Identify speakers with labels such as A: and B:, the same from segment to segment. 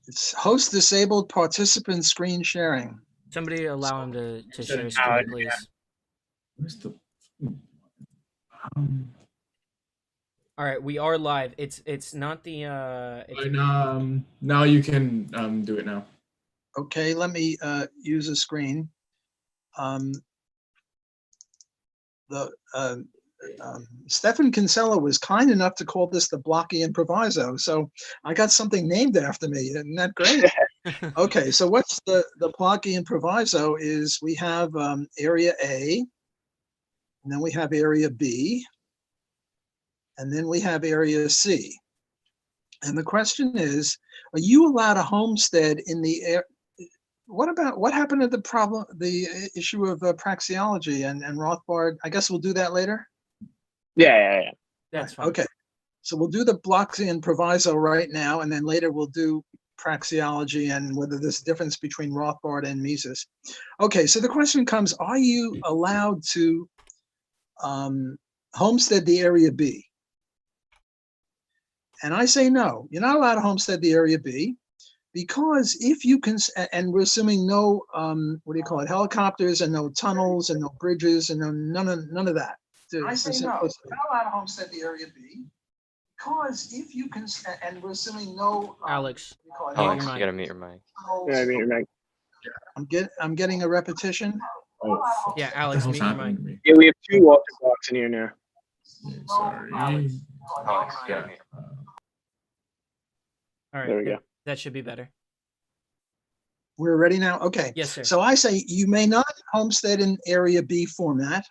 A: It's host disabled, participant screen sharing.
B: Somebody allow him to share his
C: Oh,
B: screen, please.
D: Where's the?
B: All right, we are live. It's not the
D: Now you can do it now.
A: Okay, let me use a screen. Stefan Kinsella was kind enough to call this the Blockian Proviso, so I got something named after me. Isn't that great? Okay, so what's the Blockian Proviso is we have area A, and then we have area B, and then we have area C. And the question is, are you allowed a homestead in the air? What happened to the issue of praxeology and Rothbard? I guess we'll do that later.
C: Yeah.
B: That's
A: right,
B: fine.
A: okay. So we'll do the Blockian Proviso right now, and then later we'll do praxeology and whether there's a difference between Rothbard and Mises. Okay, so the question comes, are you allowed to homestead the area B? And I say no, you're not allowed to homestead the area B, because if you can, and we're assuming no, helicopters and no tunnels and no bridges and none of that. I say no, you're not allowed to homestead the area B, because if you can, and we're assuming no.
B: Alex,
E: Alex, you gotta mute your mic.
C: Yeah, mute your mic.
A: I'm getting a repetition.
D: Oh,
B: yeah, Alex, mute your mic.
C: Yeah, we have 2 Walter blocks in here now.
D: Yeah, sorry.
E: Alex, you gotta mute.
B: All right,
C: There we go.
B: That should be better.
A: We're ready now? Okay.
B: Yes, sir.
A: So I say you may not homestead in area B format,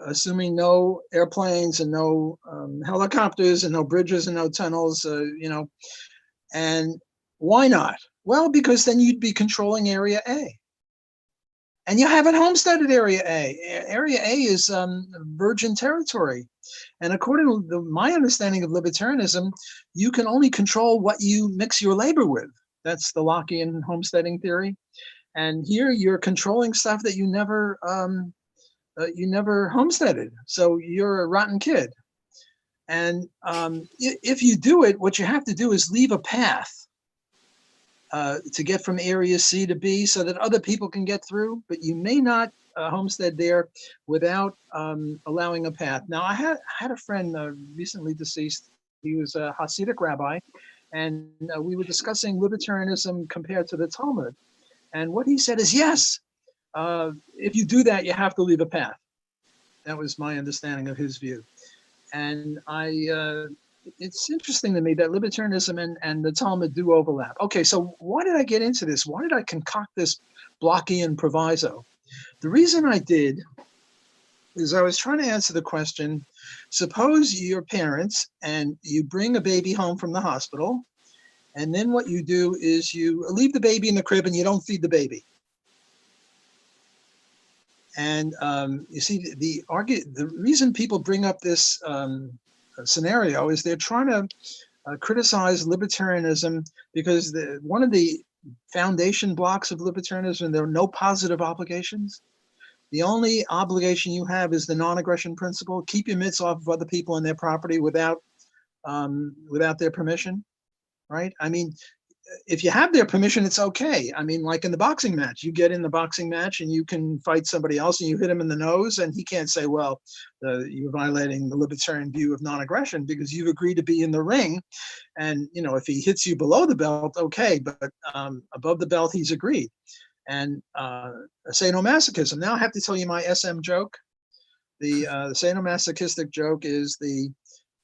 A: assuming no airplanes and no helicopters and no bridges and no tunnels, and why not? Well, because then you'd be controlling area A. And you haven't homesteaded area A. Area A is virgin territory. And according to my understanding of libertarianism, you can only control what you mix your labor with. That's the Lockean homesteading theory. And here you're controlling stuff that you never homesteaded. So you're a rotten kid. And if you do it, what you have to do is leave a path to get from area C to B so that other people can get through, but you may not homestead there without allowing a path. Now, I had a friend recently deceased. He was a Hasidic rabbi, and we were discussing libertarianism compared to the Talmud. And what he said is, yes, if you do that, you have to leave a path. That was my understanding of his view. And it's interesting to me that libertarianism and the Talmud do overlap. Okay, so why did I get into this? Why did I concoct this Blockian proviso? The reason I did is I was trying to answer the question, suppose you're parents and you bring a baby home from the hospital, and then what you do is you leave the baby in the crib and you don't feed the baby. And you see, the reason people bring up this scenario is they're trying to criticize libertarianism because one of the foundation blocks of libertarianism, there are no positive obligations. The only obligation you have is the non-aggression principle. Keep your mitts off of other people and their property without their permission, right? I mean, if you have their permission, it's okay. I mean, like in the boxing match, you get in the boxing match and you can fight somebody else and you hit him in the nose and he can't say, well, you're violating the libertarian view of non-aggression because you've agreed to be in the ring. And, if he hits you below the belt, okay, but above the belt, he's agreed. And sadomasochism. Now I have to tell you my SM joke. The sadomasochistic joke is the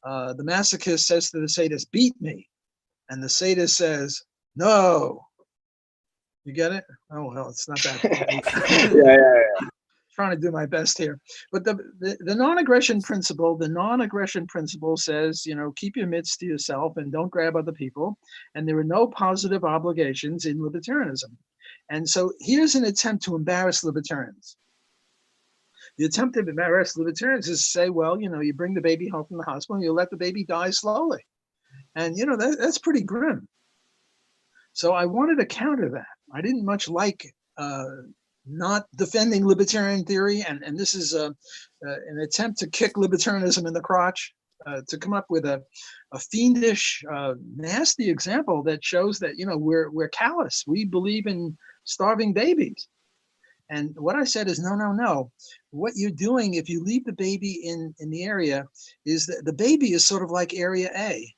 A: masochist says to the sadist, beat me. And the sadist says, no. You get it? Oh, well, it's not that funny.
C: Yeah.
A: Trying to do my best here. But the non-aggression principle says, keep your mitts to yourself and don't grab other people. And there are no positive obligations in libertarianism. And so here's an attempt to embarrass libertarians. The attempt to embarrass libertarians is to say, well, you bring the baby home from the hospital and you let the baby die slowly. And, that's pretty grim. So I wanted to counter that. I didn't much like not defending libertarian theory. And this is an attempt to kick libertarianism in the crotch. to come up with a fiendish, nasty example that shows that, you know, we're callous. We believe in starving babies. And what I said is, no, no, no. What you're doing if you leave the baby in the area is that the baby is sort of like area A.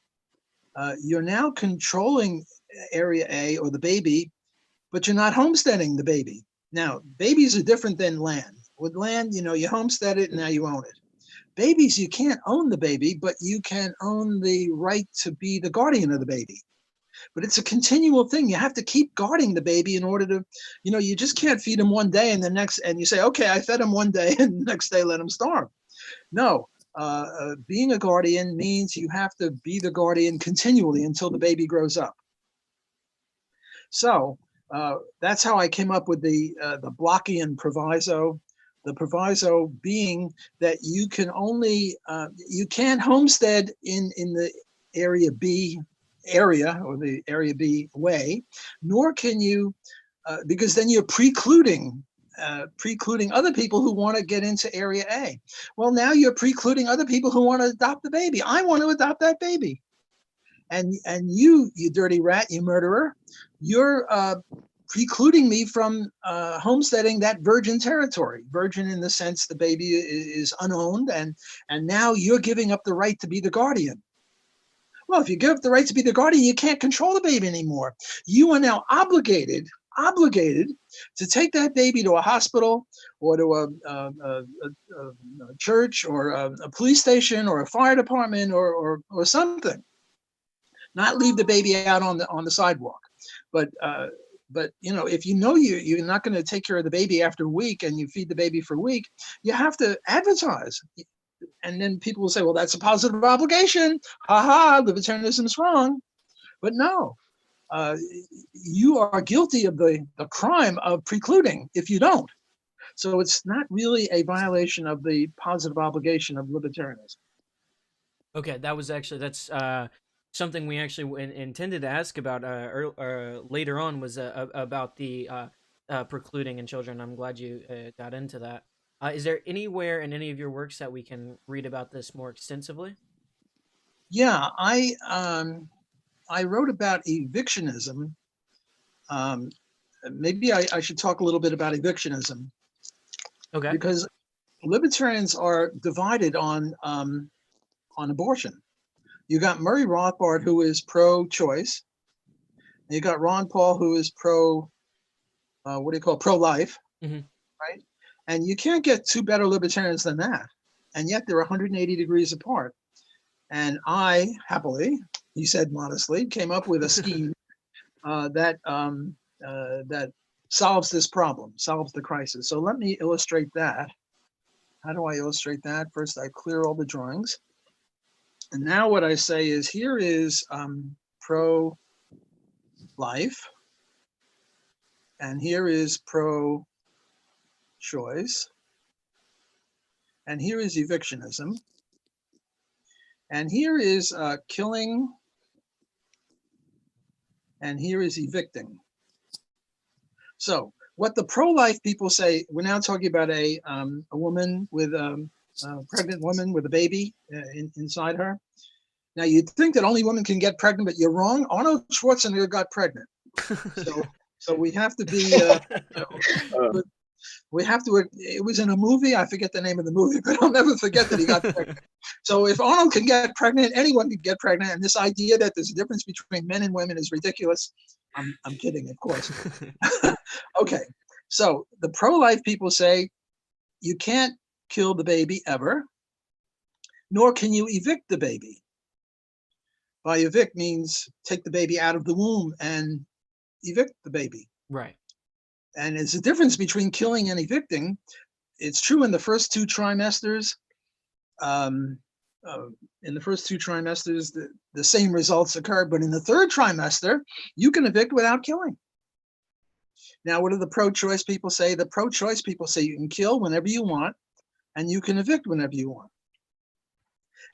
A: You're now controlling area A or the baby, but you're not homesteading the baby. Now, babies are different than land. With land, you know, you homestead it and now you own it. Babies, you can't own the baby, but you can own the right to be the guardian of the baby. But it's a continual thing. You have to keep guarding the baby in order to, you know, you just can't feed him one day and the next, and you say, okay, I fed him one day and the next day let him starve. No, being a guardian means you have to be the guardian continually until the baby grows up. So that's how I came up with the Blockian proviso. The proviso being that you can only, you can't homestead in the area B area or the area B way, nor can you, because then you're precluding other people who want to get into area A. Well, now you're precluding other people who want to adopt the baby. I want to adopt that baby. And you dirty rat, you murderer, you're precluding me from homesteading that virgin territory. Virgin in the sense the baby is unowned, and now you're giving up the right to be the guardian. Well, if you give up the right to be the guardian, you can't control the baby anymore. You are now obligated to take that baby to a hospital or to a church or a police station or a fire department or something. Not leave the baby out on the sidewalk. But you know, if you know you're not going to take care of the baby after a week and you feed the baby for a week, you have to advertise. And then people will say, well, that's a positive obligation. Ha ha, libertarianism is wrong. But no, you are guilty of the crime of precluding if you don't. So it's not really a violation of the positive obligation of libertarianism.
B: Okay, that's something we actually intended to ask about later on was about the precluding in children. I'm glad you got into that. Is there anywhere in any of your works that we can read about this more extensively?
A: Yeah, I wrote about evictionism. Maybe I should talk a little bit about evictionism.
B: Okay.
A: Because libertarians are divided on abortion. You got Murray Rothbard, who is pro-choice. You got Ron Paul, who is pro-life, right? And you can't get two better libertarians than that. And yet they're 180 degrees apart. And I, happily, he said modestly, came up with a scheme that solves this problem, solves the crisis. So let me illustrate that. How do I illustrate that? First, I clear all the drawings. And now what I say is, here is pro-life, and here is pro-choice, and here is evictionism, and here is killing, and here is evicting. So what the pro-life people say, we're now talking about a woman with a pregnant woman with a baby inside her. Now you'd think that only women can get pregnant, but you're wrong. Arnold Schwarzenegger got pregnant. So we have to be, we have to, it was in a movie, I forget the name of the movie, but I'll never forget that he got pregnant. So if Arnold can get pregnant, anyone can get pregnant. And this idea that there's a difference between men and women is ridiculous. I'm kidding, of course. Okay, so the pro-life people say you can't kill the baby ever, nor can you evict the baby. By evict means take the baby out of the womb and evict the baby.
B: Right.
A: And it's a difference between killing and evicting. It's true in the first two trimesters. In the first two trimesters, the same results occur, but in the third trimester, you can evict without killing. Now, what do the pro-choice people say? The pro-choice people say you can kill whenever you want, and you can evict whenever you want.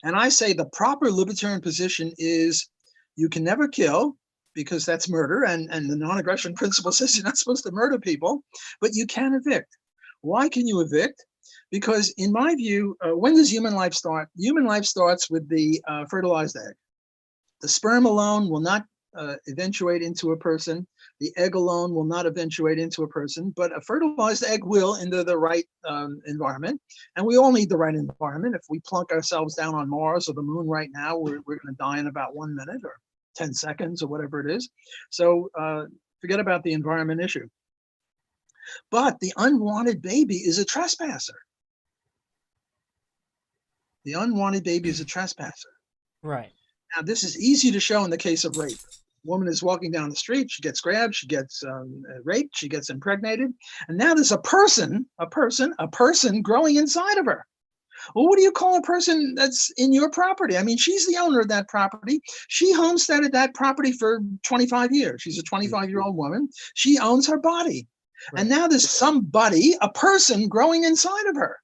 A: And I say the proper libertarian position is you can never kill, because that's murder, and the non-aggression principle says you're not supposed to murder people, but you can evict. Why can you evict? because in my view, when does human life start? Human life starts with the fertilized egg. The sperm alone will not eventuate into a person. The egg alone will not eventuate into a person, but a fertilized egg will into the right environment. And we all need the right environment. If we plunk ourselves down on Mars or the moon right now, we're going to die in about 1 minute or 10 seconds or whatever it is. So forget about the environment issue. But the unwanted baby is a trespasser. The unwanted baby is a trespasser.
B: Right.
A: Now, this is easy to show in the case of rape. A woman is walking down the street, she gets grabbed, she gets raped, she gets impregnated, and now there's a person growing inside of her. Well, what do you call a person that's in your property? I mean, she's the owner of that property. She homesteaded that property for 25 years. She's a 25-year-old woman. She owns her body.
B: Right.
A: And now there's somebody, a person growing inside of her.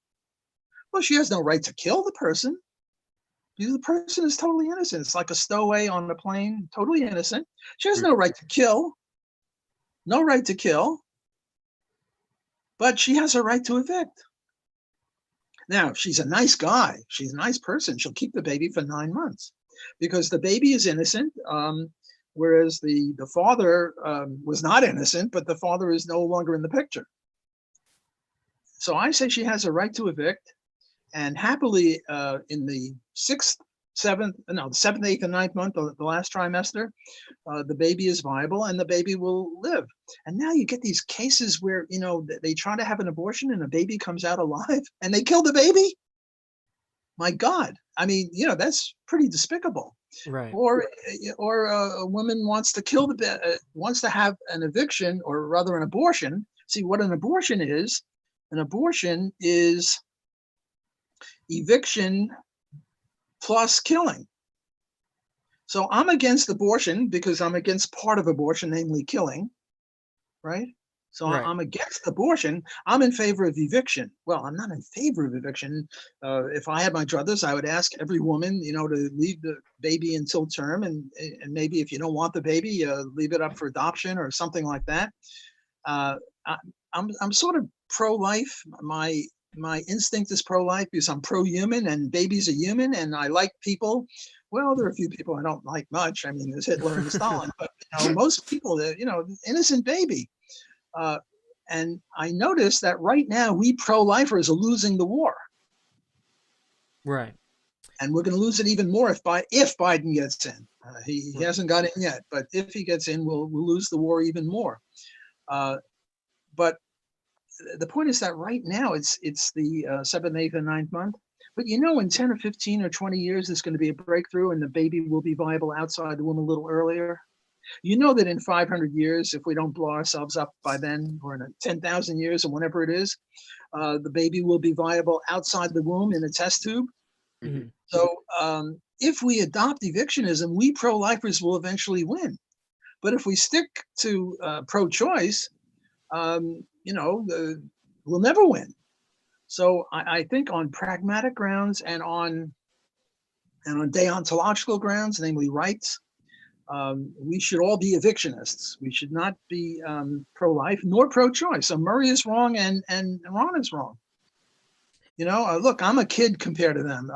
A: Well, she has no right to kill the person. The person is totally innocent. It's like a stowaway on a plane, totally innocent. She has no right to kill. No right to kill. But she has a right to evict. Now, if she's a nice guy, she's a nice person, she'll keep the baby for 9 months because the baby is innocent, whereas the father was not innocent, but the father is no longer in the picture. So I say she has a right to evict, and happily in the seventh, eighth, and ninth month, the last trimester, the baby is viable and the baby will live. And now you get these cases where, you know, they try to have an abortion and a baby comes out alive and they kill the baby. My God. I mean, you know, that's pretty despicable.
B: Right.
A: Or a woman wants to kill wants to have an eviction, or rather an abortion. See what an abortion is. An abortion is eviction plus killing. So I'm against abortion because I'm against part of abortion, namely killing, right? So
B: Right.
A: I'm against abortion. I'm in favor of eviction. Well, I'm not in favor of eviction. If I had my druthers, I would ask every woman, you know, to leave the baby until term, and maybe if you don't want the baby, leave it up for adoption or something like that. I'm sort of pro-life. My instinct is pro-life because I'm pro-human, and babies are human, and I like people. Well, there are a few people I don't like much. I mean, there's Hitler and Stalin, but you know, most people, you know, innocent baby. And I noticed that right now we pro-lifers are losing the war.
B: Right.
A: And we're going to lose it even more if Biden gets in. He hasn't got in yet, but if he gets in, we'll lose the war even more. But the point is that right now it's the 7th, 8th, and 9th month. But you know, in 10 or 15 or 20 years, there's going to be a breakthrough and the baby will be viable outside the womb a little earlier. You know that in 500 years, if we don't blow ourselves up by then, or in 10,000 years or whenever it is, the baby will be viable outside the womb in a test tube.
B: Mm-hmm.
A: So if we adopt evictionism, we pro-lifers will eventually win. But if we stick to pro-choice, you know, we'll never win. So I think on pragmatic grounds and on deontological grounds, namely rights, we should all be evictionists. We should not be pro-life nor pro-choice. So Murray is wrong and Ron is wrong. You know, look, I'm a kid compared to them.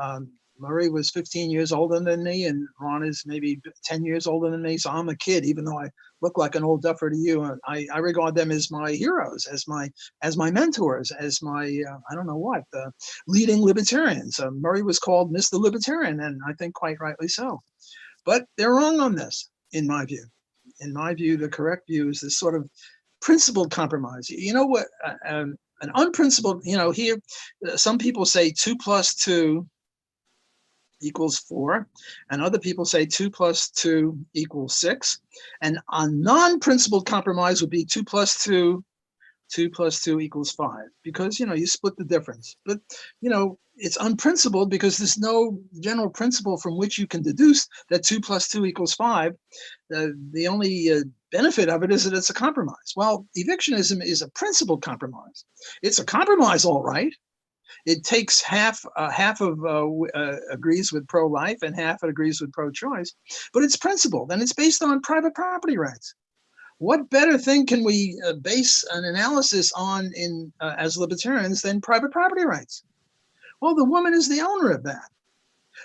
A: Murray was 15 years older than me, and Ron is maybe 10 years older than me. So I'm a kid, even though I look like an old duffer to you. I regard them as my heroes, as my mentors, as my I don't know what, leading libertarians. Murray was called Mr. Libertarian, and I think quite rightly so. But they're wrong on this, in my view. In my view, the correct view is this sort of principled compromise. You know what? An unprincipled, you know, here some people say 2 + 2 = 4, and other people say 2 + 2 = 6. And a non-principled compromise would be 2 + 2 + 2 = 5, because, you know, you split the difference. But, you know, it's unprincipled because there's no general principle from which you can deduce that 2 + 2 = 5. The only benefit of it is that it's a compromise. Well, evictionism is a principled compromise. It's a compromise, all right. It takes half agrees with pro-life and half agrees with pro-choice, but it's principled and it's based on private property rights. What better thing can we base an analysis on as libertarians than private property rights? Well, the woman is the owner of that.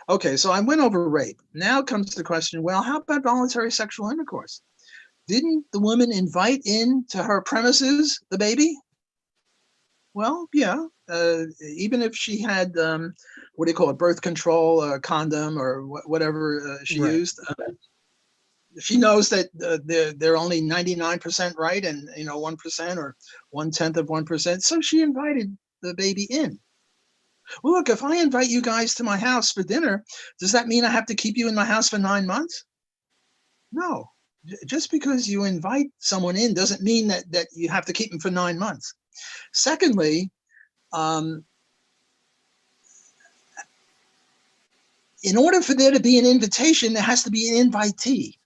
A: Okay, so I went over rape. Now comes the question, well, how about voluntary sexual intercourse? Didn't the woman invite into her premises the baby? Well, yeah, even if she had, what do you call it, birth control, or condom, or whatever she
B: Right.
A: used. She knows that they're only 99% right, and 1% or 1/10 of 1%. So she invited the baby in. Well, look, if I invite you guys to my house for dinner, does that mean I have to keep you in my house for 9 months? No. Just because you invite someone in doesn't mean that you have to keep them for 9 months. Secondly, in order for there to be an invitation, there has to be an invitee,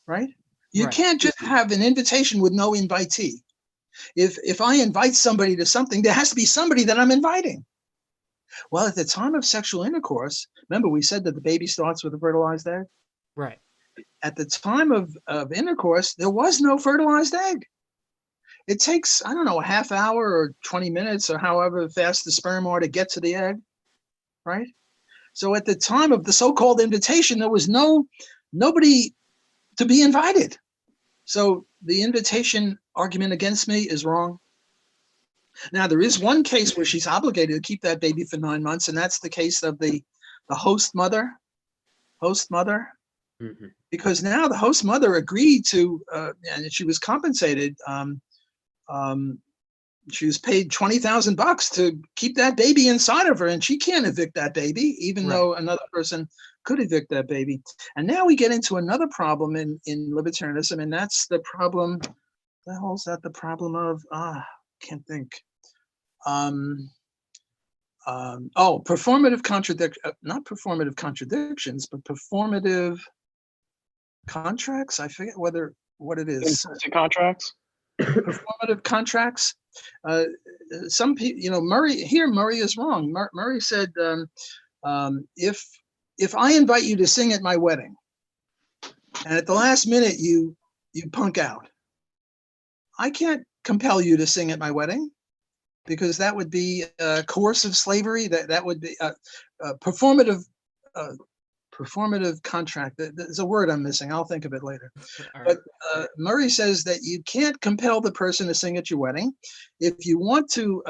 A: right? You
B: Right.
A: can't just have an invitation with no invitee. If I invite somebody to something, there has to be somebody that I'm inviting. Well, at the time of sexual intercourse, remember we said that the baby starts with a fertilized egg?
B: Right.
A: At the time of intercourse, there was no fertilized egg. It takes, I don't know, a half hour or 20 minutes or however fast the sperm are to get to the egg, right? So at the time of the so-called invitation, there was nobody to be invited. So the invitation argument against me is wrong. Now, there is one case where she's obligated to keep that baby for 9 months, and that's the case of the host mother,
E: Mhm.
A: because now the host mother agreed to, and she was compensated. She was paid $20,000 to keep that baby inside of her, and she can't evict that baby, even though another person could evict that baby. And now we get into another problem in libertarianism, and that's the problem. The hell's that? The problem of can't think. Performative not performative contradictions, but performative contracts. I forget what it is.
C: Implicit contracts.
A: Performative contracts. Some people, Murray is wrong. Murray said, if I invite you to sing at my wedding, and at the last minute you punk out, I can't compel you to sing at my wedding, because that would be coercive slavery. That would be performative contract. There's a word I'm missing. I'll think of it later. But Murray says that you can't compel the person to sing at your wedding. If you want to,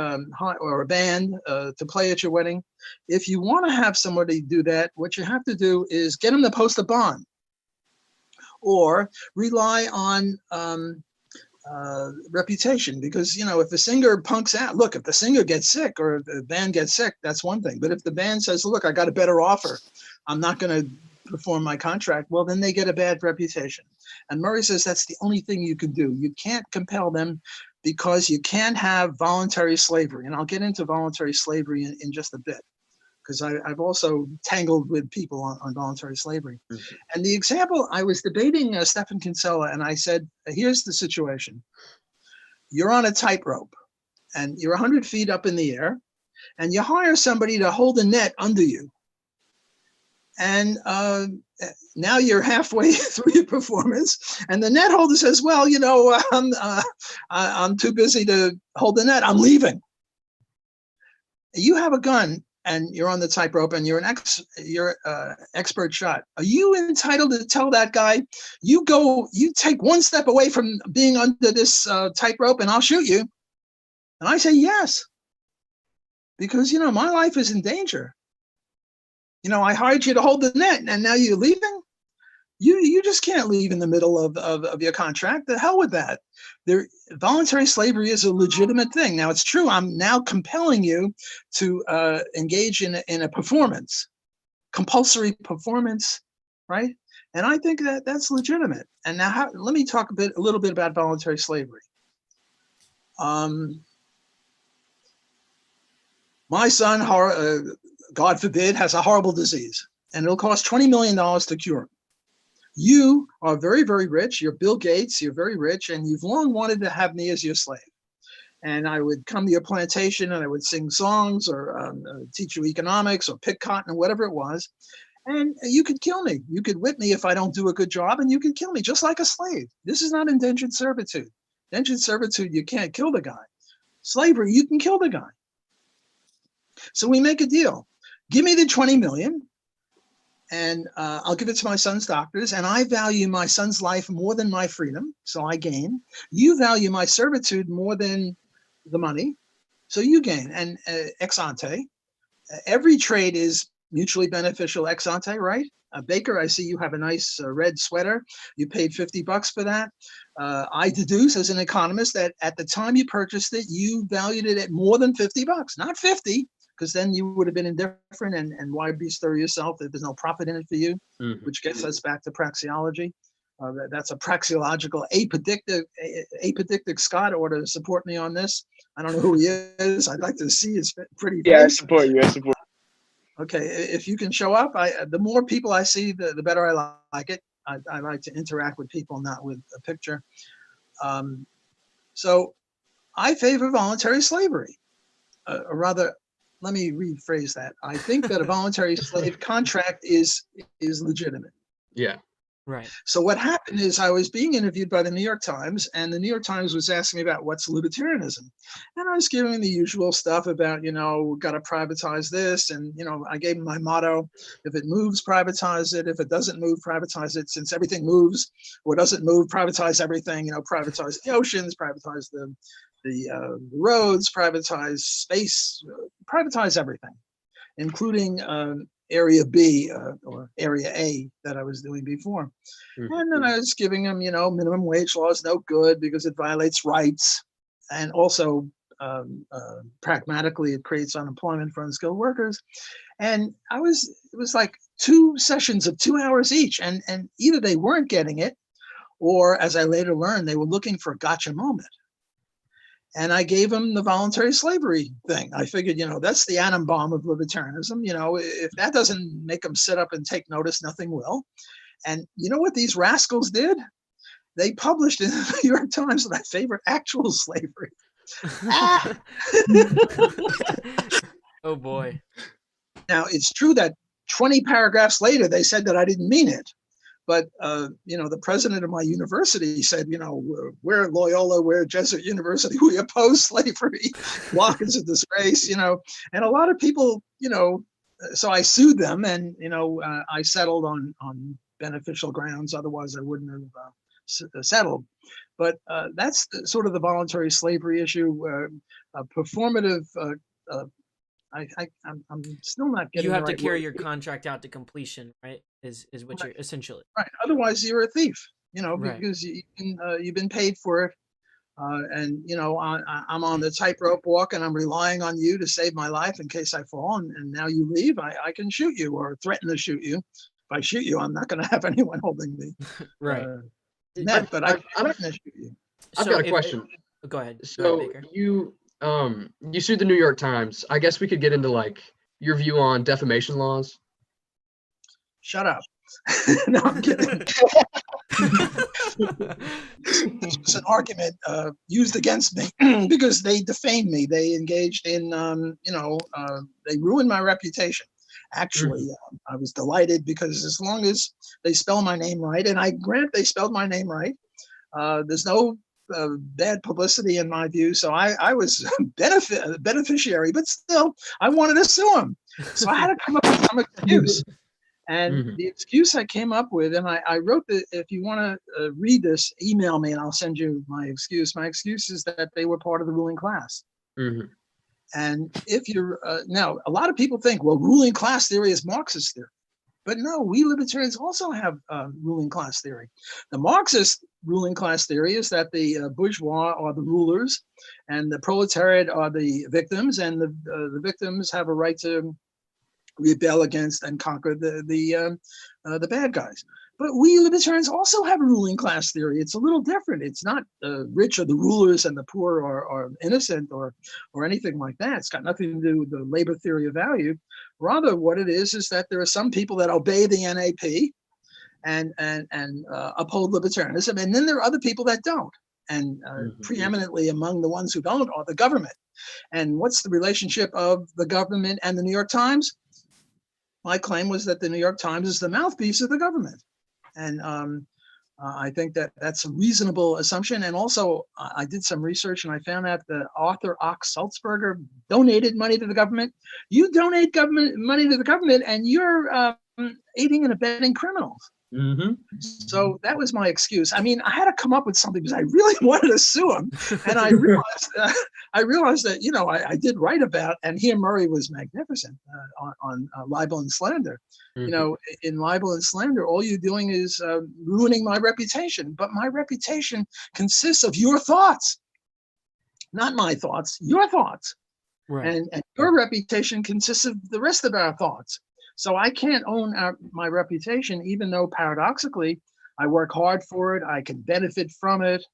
A: or a band to play at your wedding, if you want to have somebody do that, what you have to do is get them to post a bond, or rely on reputation. Because if the singer punks out, look, if the singer gets sick or the band gets sick, that's one thing. But if the band says, look, I got a better offer, I'm not going to perform my contract, well, then they get a bad reputation. And Murray says that's the only thing you can do. You can't compel them, because you can't have voluntary slavery. And I'll get into voluntary slavery in just a bit, because I've also tangled with people on voluntary slavery.
E: Mhm.
A: And the example, I was debating Stephan Kinsella, and I said, here's the situation. You're on a tightrope, and you're 100 feet up in the air, and you hire somebody to hold a net under you. And now you're halfway through your performance, and the net holder says, well, I'm too busy to hold the net. I'm leaving. You have a gun, and you're on the tightrope, and you're expert shot. Are you entitled to tell that guy, you take one step away from being under this tightrope, and I'll shoot you? And I say yes, because my life is in danger. I hired you to hold the net, and now you're leaving. You just can't leave in the middle of your contract. The hell with that. Voluntary slavery is a legitimate thing. Now, it's true, I'm now compelling you to engage in a performance, compulsory performance, right? And I think that's legitimate. And now let me talk a little bit about voluntary slavery. My son, God forbid, has a horrible disease, and it'll cost $20 million to cure him. You are very, very rich. You're Bill Gates. You're very rich, and you've long wanted to have me as your slave. And I would come to your plantation, and I would sing songs, or teach you economics, or pick cotton, or whatever it was. And you could kill me. You could whip me if I don't do a good job, and you could kill me just like a slave. This is not indentured servitude. Indentured servitude, you can't kill the guy. Slavery, you can kill the guy. So we make a deal. Give me the 20 million, and I'll give it to my son's doctors, and I value my son's life more than my freedom, so I gain. You value my servitude more than the money, so you gain. And ex ante, every trade is mutually beneficial ex ante, right? Baker, I see you have a nice red sweater. You paid $50 for that. I deduce as an economist that at the time you purchased it, you valued it at more than $50, not 50, because then you would have been indifferent, and why bestir yourself if there's no profit in it for you, which gets us back to praxeology. That's a praxeological apodictic Scott ought to support me on this. I don't know who he is. I'd like to see his pretty face.
C: Yeah, I support you. I support.
A: Okay, if you can show up, the more people I see, the better I like it. I like to interact with people, not with a picture. So I favor voluntary slavery. Or rather, let me rephrase that. I think that a voluntary slave contract is legitimate.
F: Yeah.
B: Right.
A: So what happened is I was being interviewed by the New York Times, and the New York Times was asking me about what's libertarianism. And I was giving the usual stuff about, we got to privatize this. And, I gave them my motto: if it moves, privatize it. If it doesn't move, privatize it. Since everything moves or doesn't move, privatize everything. Privatize the oceans, privatize the roads, privatize space, privatize everything, including Area B or Area A that I was doing before. And then I was giving them, minimum wage law is no good because it violates rights. And also, pragmatically, it creates unemployment for unskilled workers. And it was like 2 sessions of 2 hours each. And either they weren't getting it, or as I later learned, they were looking for a gotcha moment. And I gave them the voluntary slavery thing. I figured, that's the atom bomb of libertarianism. If that doesn't make them sit up and take notice, nothing will. And you know what these rascals did? They published in the New York Times that I favor actual slavery.
B: Oh boy.
A: Now, it's true that 20 paragraphs later, they said that I didn't mean it. But, the president of my university said, we're Loyola, we're Jesuit University, we oppose slavery, block is a disgrace, and a lot of people, so I sued them, and, I settled on beneficial grounds. Otherwise, I wouldn't have settled. But that's sort of the voluntary slavery issue, performative. I'm still not getting.
B: You have
A: the
B: to
A: right
B: carry
A: word.
B: your contract out to completion, right? Is what
A: Right.
B: you're essentially.
A: Right. Otherwise, you're a thief.
B: Right.
A: Because you've been paid for it, and I'm on the tightrope walk, and I'm relying on you to save my life in case I fall, and now you leave. I can shoot you or threaten to shoot you. If I shoot you, I'm not going to have anyone holding me.
B: Right.
A: But I can threaten to shoot you.
F: I've got a question.
B: Go ahead.
F: So
B: Baker.
F: you sued the New York Times. I guess we could get into your view on defamation laws.
A: Shut up. No, I'm kidding. This was an argument used against me because they defamed me. They engaged in, they ruined my reputation. Actually, I was delighted because as long as they spell my name right, and I grant they spelled my name right, there's no bad publicity in my view. So I was beneficiary, but still, I wanted to sue them. So I had to come up with some excuse. And the excuse I came up with, and I wrote that if you want to read this, email me and I'll send you my excuse. My excuse is that they were part of the ruling class. And if you're, now, a lot of people think, well, ruling class theory is Marxist theory. But no, we libertarians also have ruling class theory. The Marxist ruling class theory is that the bourgeois are the rulers and the proletariat are the victims, and the victims have a right to rebel against and conquer the bad guys. But we libertarians also have a ruling class theory. It's a little different. It's not rich are the rulers and the poor are innocent or anything like that. It's got nothing to do with the labor theory of value. Rather, what it is that there are some people that obey the NAP and uphold libertarianism, and then there are other people that don't. And preeminently among the ones who don't are the government. And what's the relationship of the government and the New York Times? my claim was that the New York Times is the mouthpiece of the government. And I think that that's a reasonable assumption. And also, I did some research and I found out that author Ox Sulzberger donated money to the government. You donate government money to the government, and you're aiding and abetting criminals. So that was my excuse. I mean, I had to come up with something because I really wanted to sue him, and I realized that I did write about, and he and Murray was magnificent on libel and slander. In libel and slander, all you're doing is ruining my reputation. But my reputation consists of your thoughts, not my thoughts. Your thoughts,
B: Right.
A: and your reputation consists of the rest of our thoughts. So I can't own my reputation, even though paradoxically, I work hard for it. I can benefit from it.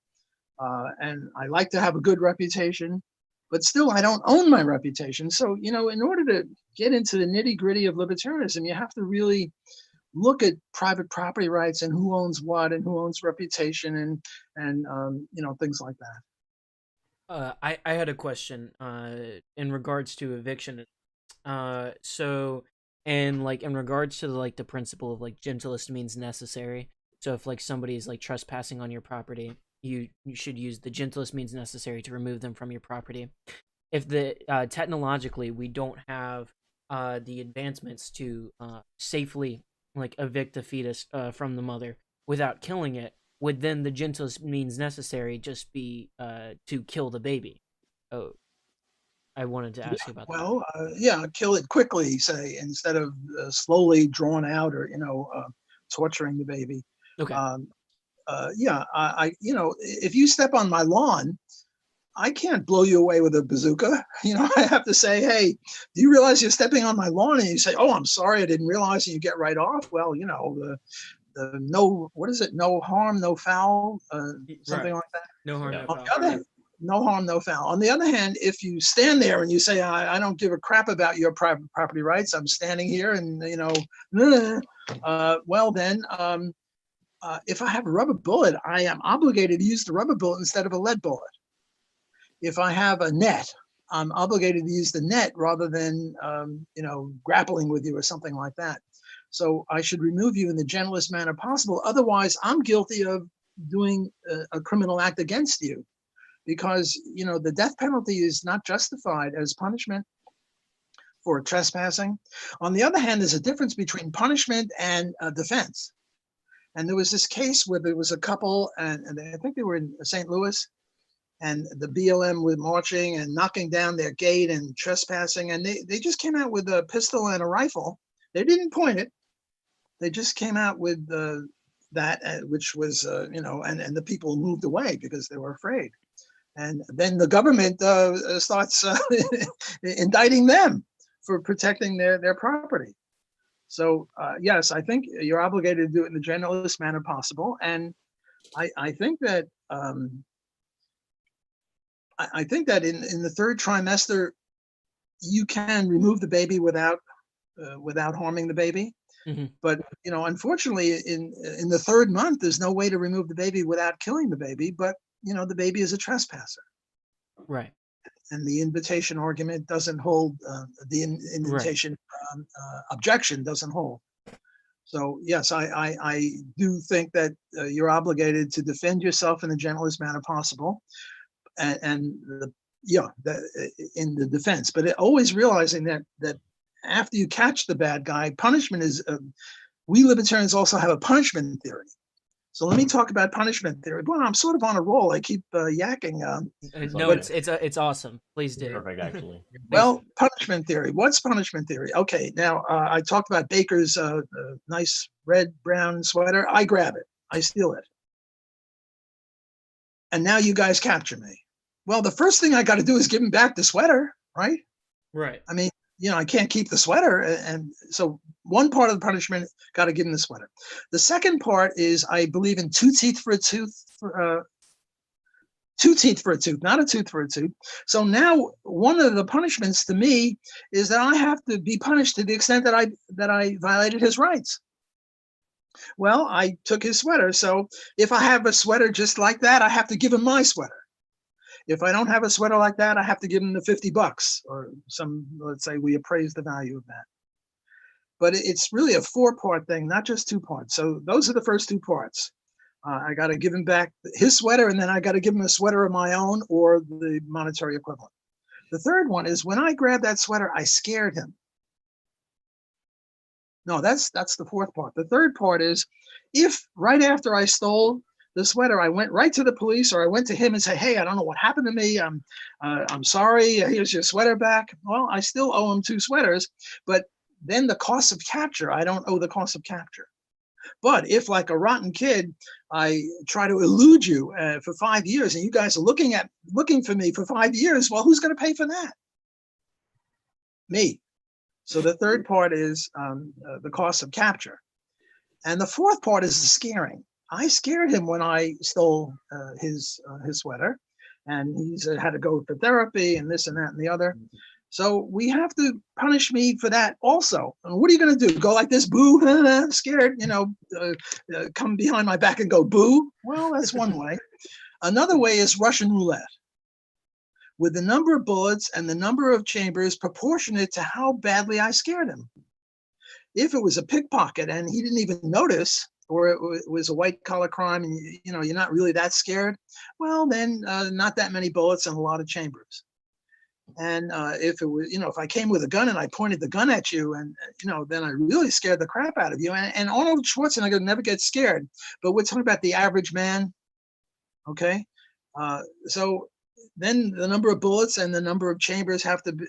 A: And I like to have a good reputation, but still I don't own my reputation. So, in order to get into the nitty gritty of libertarianism, you have to really look at private property rights and who owns what and who owns reputation and things like that.
B: I had a question in regards to eviction. And in regards to the principle of gentlest means necessary. So if somebody is trespassing on your property, you should use the gentlest means necessary to remove them from your property. If technologically we don't have the advancements to safely evict a fetus from the mother without killing it, would then the gentlest means necessary just be to kill the baby? Oh, I wanted to ask you about that.
A: Well, kill it quickly, say, instead of slowly drawn out or torturing the baby.
B: Okay.
A: If you step on my lawn, I can't blow you away with a bazooka. I have to say, hey, do you realize you're stepping on my lawn? And you say, oh, I'm sorry, I didn't realize. And you get right off. Well, the no, what is it? No harm, no foul, something like that.
B: No harm, no
A: On
B: foul.
A: the other hand, no harm, no foul. On the other hand, if you stand there and you say, I don't give a crap about your private property rights, I'm standing here and, well then, if I have a rubber bullet, I am obligated to use the rubber bullet instead of a lead bullet. If I have a net, I'm obligated to use the net rather than, grappling with you or something like that. So I should remove you in the gentlest manner possible. Otherwise, I'm guilty of doing a criminal act against you. Because, the death penalty is not justified as punishment for trespassing. On the other hand, there's a difference between punishment and defense. And there was this case where there was a couple, and I think they were in St. Louis, and the BLM were marching and knocking down their gate and trespassing. And they just came out with a pistol and a rifle. They didn't point it. They just came out with that, which was, and the people moved away because they were afraid. And then the government starts indicting them for protecting their property. So yes, I think you're obligated to do it in the gentlest manner possible. And I think that I think that in the third trimester, you can remove the baby without harming the baby.
B: Mm-hmm.
A: But unfortunately, in the third month, there's no way to remove the baby without killing the baby. But the baby is a trespasser.
B: Right.
A: And the invitation argument doesn't hold. The invitation objection doesn't hold. So yes, I do think that you're obligated to defend yourself in the gentlest manner possible, in the defense. But always realizing that after you catch the bad guy, punishment is. We libertarians also have a punishment theory. So let me talk about punishment theory. Well, I'm sort of on a roll. I keep yakking.
B: No, it's awesome. Please do.
G: Perfect, actually.
A: Well, punishment theory. What's punishment theory? Okay, now I talked about Baker's nice red brown sweater. I grab it. I steal it. And now you guys capture me. Well, the first thing I got to do is give him back the sweater, right?
B: Right.
A: I mean, I can't keep the sweater. And so one part of the punishment, got to give him the sweater. The second part is I believe in two teeth for a tooth, not a tooth for a tooth. So now one of the punishments to me is that I have to be punished to the extent that I violated his rights. Well, I took his sweater. So if I have a sweater just like that, I have to give him my sweater. If I don't have a sweater like that, I have to give him the $50 or let's say we appraise the value of that. but it's really a 4-part thing, not just 2 parts. So those are the first 2 parts. I got to give him back his sweater, and then I got to give him a sweater of my own or the monetary equivalent. The third one is when I grabbed that sweater, I scared him. No, that's the 4th part. The third part is if right after I stole the sweater, I went right to the police, or I went to him and said, hey, I don't know what happened to me. I'm sorry. Here's your sweater back. Well, I still owe him 2 sweaters, but then the cost of capture, I don't owe the cost of capture. But if, like a rotten kid, I try to elude you for 5 years, and you guys are looking for me for 5 years, well, who's going to pay for that? Me. So the third part is the cost of capture. And the 4th part is the scaring. I scared him when I stole his sweater, and he's had to go for therapy and this and that and the other. So we have to punish me for that also. And what are you going to do? Go like this, boo, scared, come behind my back and go boo? Well, that's one way. Another way is Russian roulette, with the number of bullets and the number of chambers proportionate to how badly I scared him. If it was a pickpocket and he didn't even notice, or it was a white-collar crime and you're not really that scared, well, then not that many bullets and a lot of chambers. And if it was, if I came with a gun and I pointed the gun at you, and then I really scared the crap out of you. And Arnold Schwarzenegger never gets scared, but we're talking about the average man. Okay, so then the number of bullets and the number of chambers have to be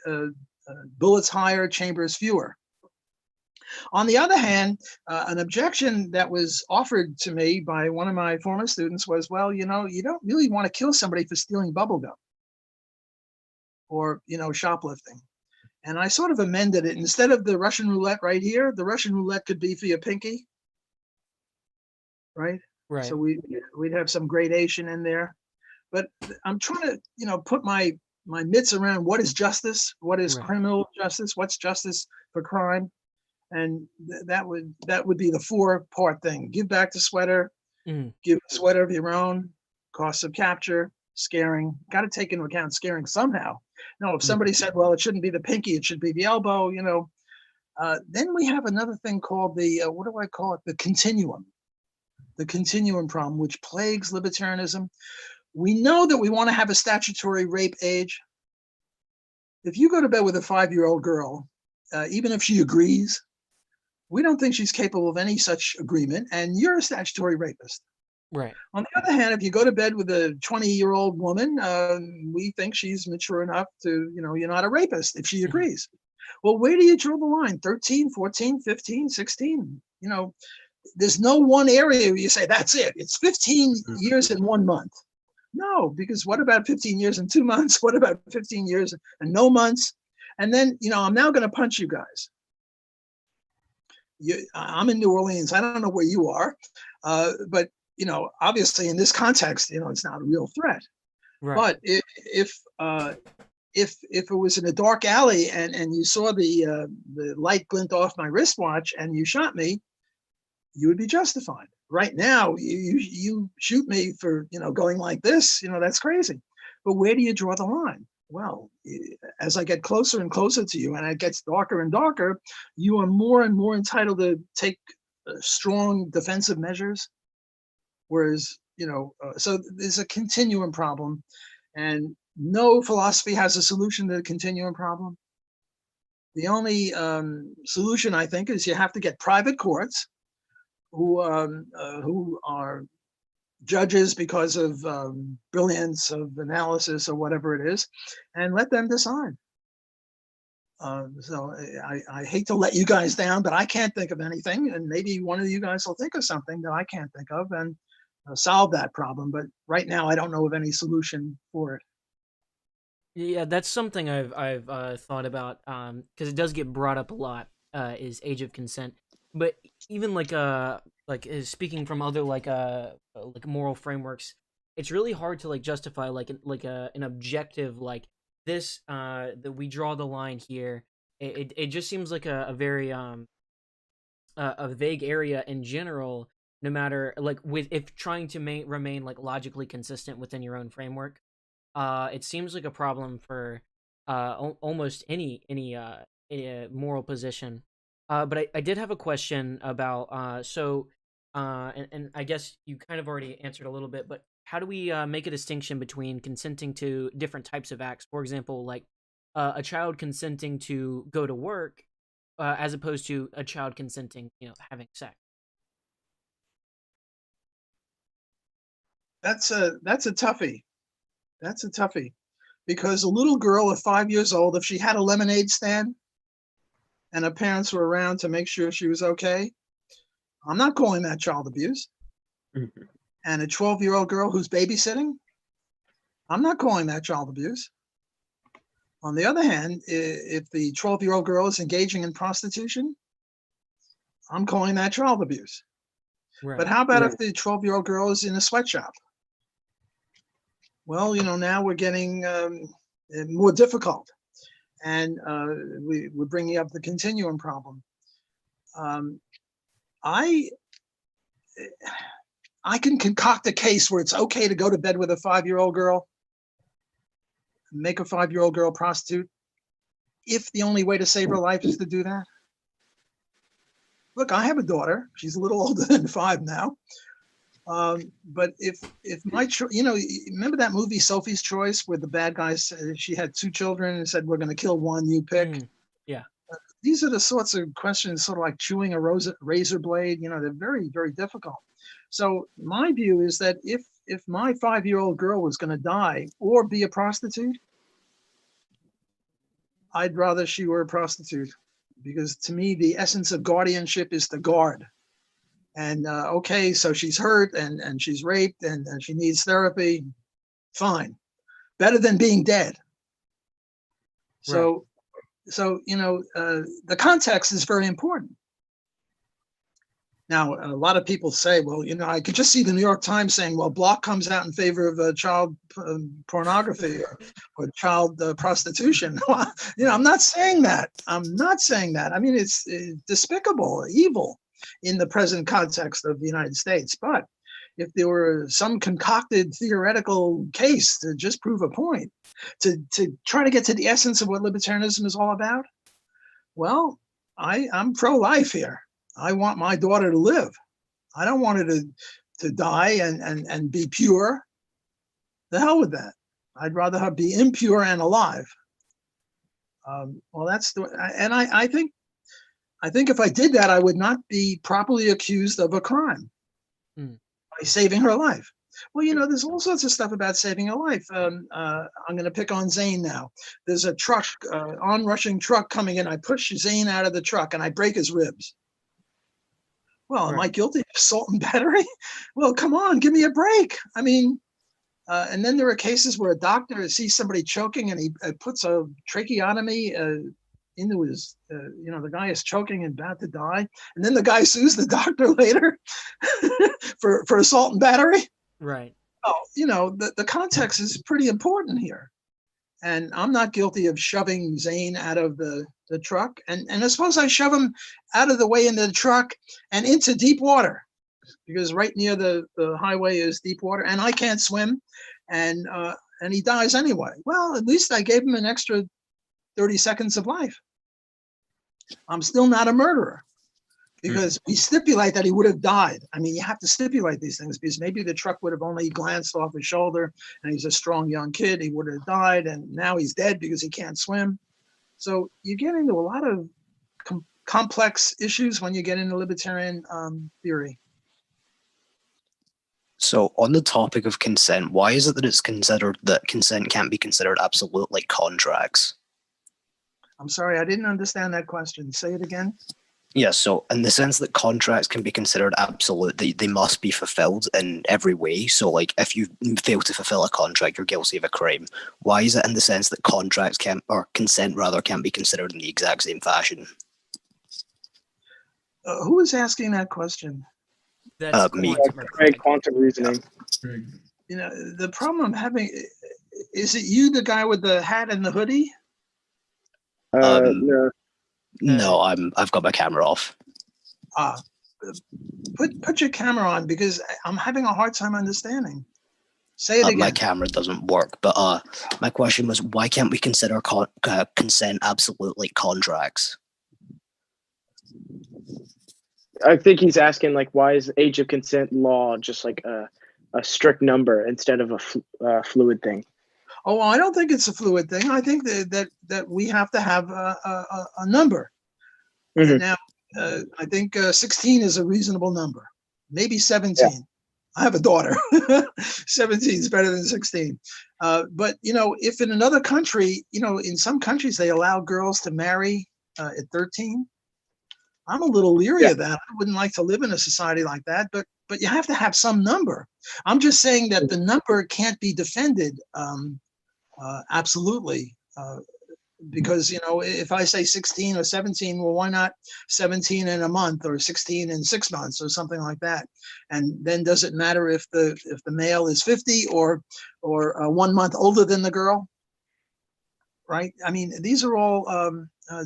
A: bullets higher, chambers fewer. On the other hand, an objection that was offered to me by one of my former students was, well, you don't really want to kill somebody for stealing bubble gum or, shoplifting. And I sort of amended it. Instead of the Russian roulette right here, the Russian roulette could be for your pinky, right?
B: Right.
A: So we'd have some gradation in there. But I'm trying to, put my mitts around what is justice, what is criminal justice, what's justice for crime. And that would be the 4-part thing. Give back the sweater, give a sweater of your own, cost of capture, scaring. Got to take into account scaring somehow. If somebody said, well, it shouldn't be the pinky, it should be the elbow, then we have another thing called the, what do I call it? The continuum problem, which plagues libertarianism. We know that we want to have a statutory rape age. If you go to bed with a 5-year-old girl, even if she agrees, we don't think she's capable of any such agreement, and you're a statutory rapist.
B: Right.
A: On the other hand, if you go to bed with a 20-year-old woman, we think she's mature enough to, you're not a rapist if she agrees. Well, where do you draw the line? 13, 14, 15, 16? There's no one area where you say, that's it. It's 15 years and 1 month. No, because what about 15 years and 2 months? What about 15 years and no months? And then, I'm now going to punch you guys. I'm in New Orleans. I don't know where you are, but obviously in this context, it's not a real threat. Right. But if it was in a dark alley and you saw the light glint off my wristwatch and you shot me, you would be justified. Right now, you shoot me for going like this, that's crazy. But where do you draw the line? Well, as I get closer and closer to you and it gets darker and darker, you are more and more entitled to take strong defensive measures. Whereas, so there's a continuum problem, and no philosophy has a solution to the continuum problem. The only solution, I think, is you have to get private courts who are judges because of brilliance of analysis or whatever it is, and let them decide. So I hate to let you guys down, but I can't think of anything, and maybe one of you guys will think of something that I can't think of and solve that problem. But right now, I don't know of any solution for it.
B: Yeah, that's something I've thought about because it does get brought up a lot. Is age of consent, but even speaking from other like moral frameworks, it's really hard to justify an objective like this that we draw the line here. It just seems like a very a vague area in general, no matter if trying to remain logically consistent within your own framework. It seems like a problem for almost any moral position. But I did have a question about and I guess you kind of already answered a little bit, but how do we make a distinction between consenting to different types of acts? For example, like a child consenting to go to work, as opposed to a child consenting, having sex.
A: That's a toughie. That's a toughie, because a little girl of 5 years old, if she had a lemonade stand and her parents were around to make sure she was okay, I'm not calling that child abuse.
C: Mhm.
A: And a 12-year-old girl who's babysitting, I'm not calling that child abuse. On the other hand, if the 12-year-old girl is engaging in prostitution, I'm calling that child abuse.
B: Right.
A: But how about if the 12-year-old girl is in a sweatshop? Well, now we're getting more difficult, and we're bringing up the continuum problem. I can concoct a case where it's okay to go to bed with a 5-year-old girl, make a 5-year-old girl prostitute, if the only way to save her life is to do that. Look, I have a daughter. She's a little older than 5 now. But if my, remember that movie Sophie's Choice, where the bad guy said she had 2 children and said, "We're going to kill one, you pick."
B: Yeah.
A: These are the sorts of questions, sort of like chewing a razor blade. They're very, very difficult. So my view is that if my 5-year-old girl was going to die or be a prostitute, I'd rather she were a prostitute, because to me, the essence of guardianship is to guard. And okay, so she's hurt and she's raped and she needs therapy. Fine. Better than being dead. So, the context is very important. Now, a lot of people say, well, I could just see the New York Times saying, well, Block comes out in favor of child pornography or child prostitution. I'm not saying that. I'm not saying that. I mean, it's despicable, evil in the present context of the United States. But if there were some concocted theoretical case to just prove a point, to try to get to the essence of what libertarianism is all about, well, I'm pro-life here. I want my daughter to live. I don't want her to die and be pure. The hell with that. I'd rather her be impure and alive. Well, that's I think if I did that, I would not be properly accused of a crime by saving her life. Well, there's all sorts of stuff about saving a life. I'm going to pick on Zane now. There's a truck, onrushing truck coming in. I push Zane out of the truck and I break his ribs. Well, am I guilty of assault and battery? Well, come on, give me a break. I mean, and then there are cases where a doctor sees somebody choking and he puts a tracheotomy into his, the guy is choking and about to die. And then the guy sues the doctor later for assault and battery.
B: Right.
A: Well, the context is pretty important here. And I'm not guilty of shoving Zane out of the truck. And I suppose I shove him out of the way into the truck and into deep water, because right near the highway is deep water and I can't swim, and he dies anyway. Well, at least I gave him an extra 30 seconds of life. I'm still not a murderer, because we stipulate that he would have died. I mean, you have to stipulate these things, because maybe the truck would have only glanced off his shoulder and he's a strong young kid. He would have died, and now he's dead because he can't swim. So you get into a lot of complex issues when you get into libertarian theory.
G: So on the topic of consent, why is it that it's considered that consent can't be considered absolute like contracts?
A: I'm sorry, I didn't understand that question. Say it again.
G: Yeah, so in the sense that contracts can be considered absolute, they must be fulfilled in every way. So like if you fail to fulfill a contract, you're guilty of a crime. Why is it in the sense that contracts consent can't be considered in the exact same fashion?
A: Who is asking that question?
B: That's
G: me.
C: Quantum reasoning.
A: The problem I'm having, is it you, the guy with the hat and the hoodie?
C: No.
G: No, I've got my camera off.
A: Put your camera on, because I'm having a hard time understanding. Say it again.
G: My camera doesn't work, but my question was, why can't we consider consent absolute like contracts?
C: I think he's asking like, why is age of consent law just like a strict number instead of a fluid thing?
A: Oh, I don't think it's a fluid thing. I think that we have to have a number.
C: Mhm.
A: Now, I think 16 is a reasonable number. Maybe 17.
C: Yeah.
A: I have a daughter. 17 is better than 16. But if in another country, in some countries they allow girls to marry at 13. I'm a little leery
C: Yeah.
A: of that. I wouldn't like to live in a society like that. But you have to have some number. I'm just saying that the number can't be defended absolutely. Because if I say 16 or 17, well, why not 17 in a month or 16 in 6 months or something like that? And then does it matter if the male is 50 or 1 month older than the girl? Right? I mean, these are all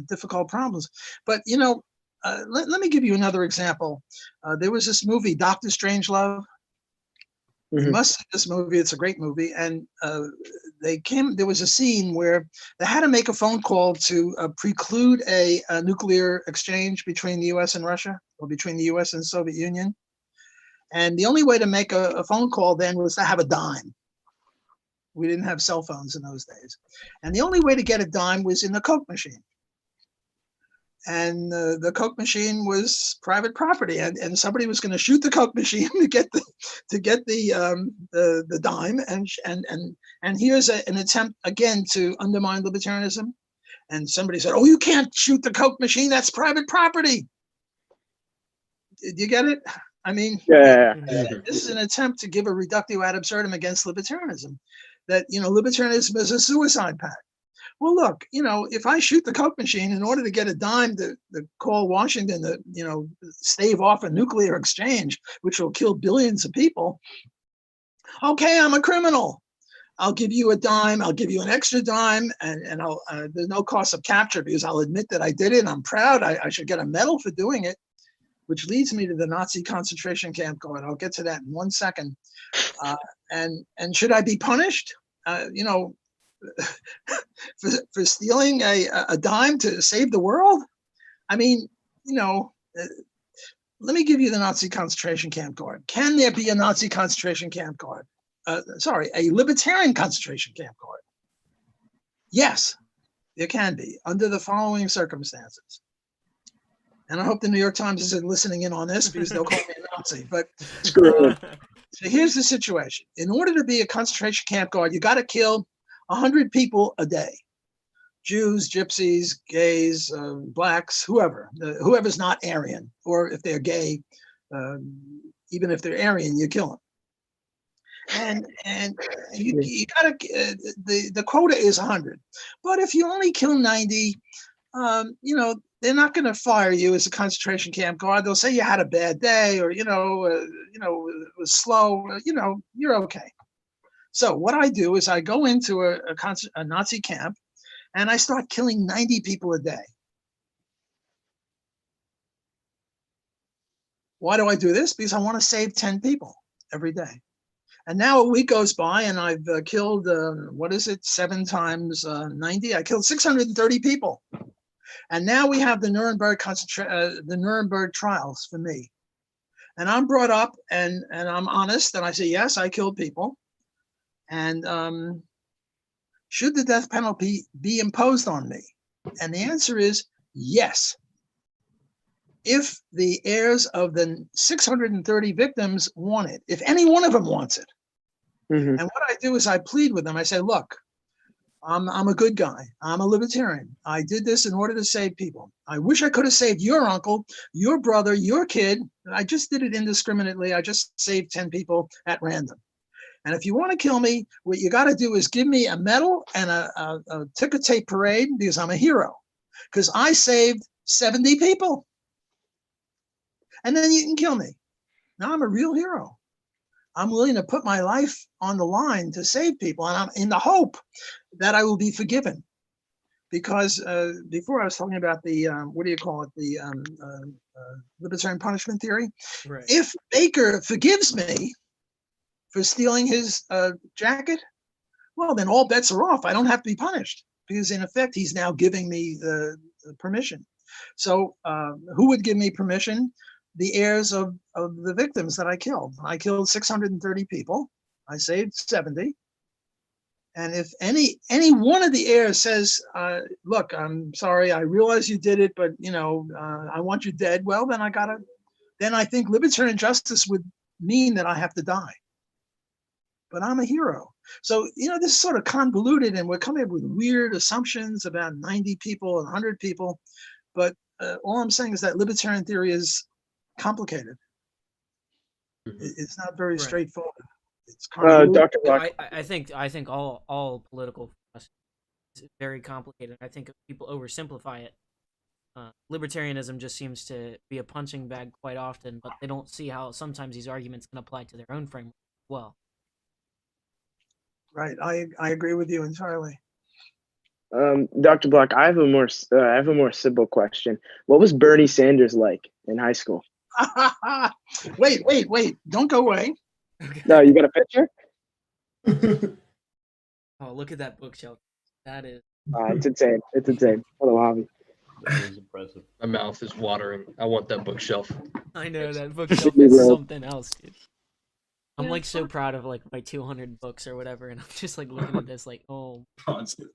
A: difficult problems. But let me give you another example. There was this movie, Dr. Strangelove. You
C: Mhm.
A: must see this movie. It's a great movie. And there was a scene where they had to make a phone call to preclude a nuclear exchange between the US and Russia, or between the US and the Soviet Union. And the only way to make a phone call then was to have a dime. We didn't have cell phones in those days. And the only way to get a dime was in the Coke machine. And the Coke machine was private property, and somebody was going to shoot the Coke machine to get the dime, and here's an attempt again to undermine libertarianism. And somebody said, "Oh, you can't shoot the Coke machine; that's private property." Did you get it? I mean,
C: Yeah.
A: this is an attempt to give a reductio ad absurdum against libertarianism, that libertarianism is a suicide pact. Well, look, if I shoot the Coke machine in order to get a dime to call Washington to, stave off a nuclear exchange, which will kill billions of people, okay, I'm a criminal. I'll give you a dime. I'll give you an extra dime, and there's no cost of capture because I'll admit that I did it. I'm proud. I should get a medal for doing it, which leads me to the Nazi concentration camp guard. I'll get to that in 1 second. And should I be punished? For stealing a dime to save the world? I mean, let me give you the Nazi concentration camp guard. Can there be a Nazi concentration camp guard? A libertarian concentration camp guard? Yes, there can be, under the following circumstances. And I hope the New York Times isn't listening in on this because they'll call me a Nazi. But
C: Screw it.
A: so here's the situation. In order to be a concentration camp guard, you got to kill 100 people a day. Jews, gypsies, gays, blacks, whoever's not Aryan, or if they're gay, even if they're Aryan, you kill them. And you gotta, the quota is 100. But if you only kill 90, they're not going to fire you as a concentration camp guard. They'll say you had a bad day, or it was slow. You're okay. So what I do is I go into a Nazi camp, and I start killing 90 people a day. Why do I do this? Because I want to save 10 people every day. And now a week goes by, and I've killed 7 times 90? I killed 630 people. And now we have the Nuremberg trials for me. And I'm brought up, and I'm honest, and I say, yes, I killed people. And should the death penalty be imposed on me? And the answer is yes. If the heirs of the 630 victims want it, if any one of them wants it.
C: Mhm.
A: And what I do is I plead with them. I say, look, I'm a good guy. I'm a libertarian. I did this in order to save people. I wish I could have saved your uncle, your brother, your kid. I just did it indiscriminately. I just saved 10 people at random. And if you want to kill me, what you got to do is give me a medal and a ticker tape parade, because I'm a hero. Because I saved 70 people. And then you can kill me. Now I'm a real hero. I'm willing to put my life on the line to save people. And I'm in the hope that I will be forgiven. Because before I was talking about the, the libertarian punishment theory.
B: Right.
A: If Baker forgives me for stealing his jacket, well, then all bets are off. I don't have to be punished, because in effect, he's now giving me the permission. So who would give me permission? The heirs of the victims that I killed. I killed 630 people. I saved 70. And if any one of the heirs says, look, I'm sorry, I realize you did it, but I want you dead, well, then I think libertarian justice would mean that I have to die. But I'm a hero. So, this is sort of convoluted, and we're coming up with weird assumptions about 90 people and 100 people. But all I'm saying is that libertarian theory is complicated. It's not very straightforward. It's
C: Dr. Black.
B: I think all political is very complicated. I think people oversimplify it. Libertarianism just seems to be a punching bag quite often, but they don't see how sometimes these arguments can apply to their own framework as well.
A: Right, I agree with you entirely.
C: Dr. Black, I have a more simple question. What was Bernie Sanders like in high school?
A: Wait! Don't go away.
B: Okay.
C: No, you got a picture?
B: Oh, look at that bookshelf. That is.
C: It's insane. It's insane. What a hobby.
H: That is impressive.
F: My mouth is watering. I want that bookshelf.
B: I know that bookshelf is something else, dude. I'm like so proud of like my 200 books or whatever, and I'm just like looking at this like, oh.
D: Constant.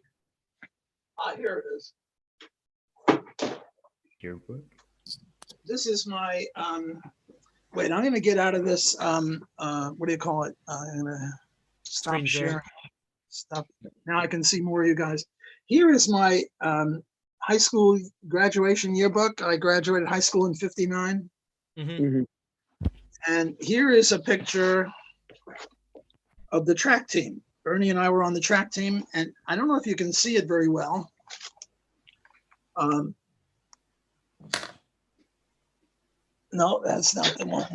A: Here it is.
H: Your book.
A: This is my wait, I'm gonna get out of this what do you call it? I'm gonna stop
B: Screen share.
A: sharing stuff. Now I can see more of you guys. Here is my high school graduation yearbook. I graduated high school in '59.
B: Mm-hmm.
A: And here is a picture of the track team. Bernie and I were on the track team, and I don't know if you can see it very well. No, that's not the one.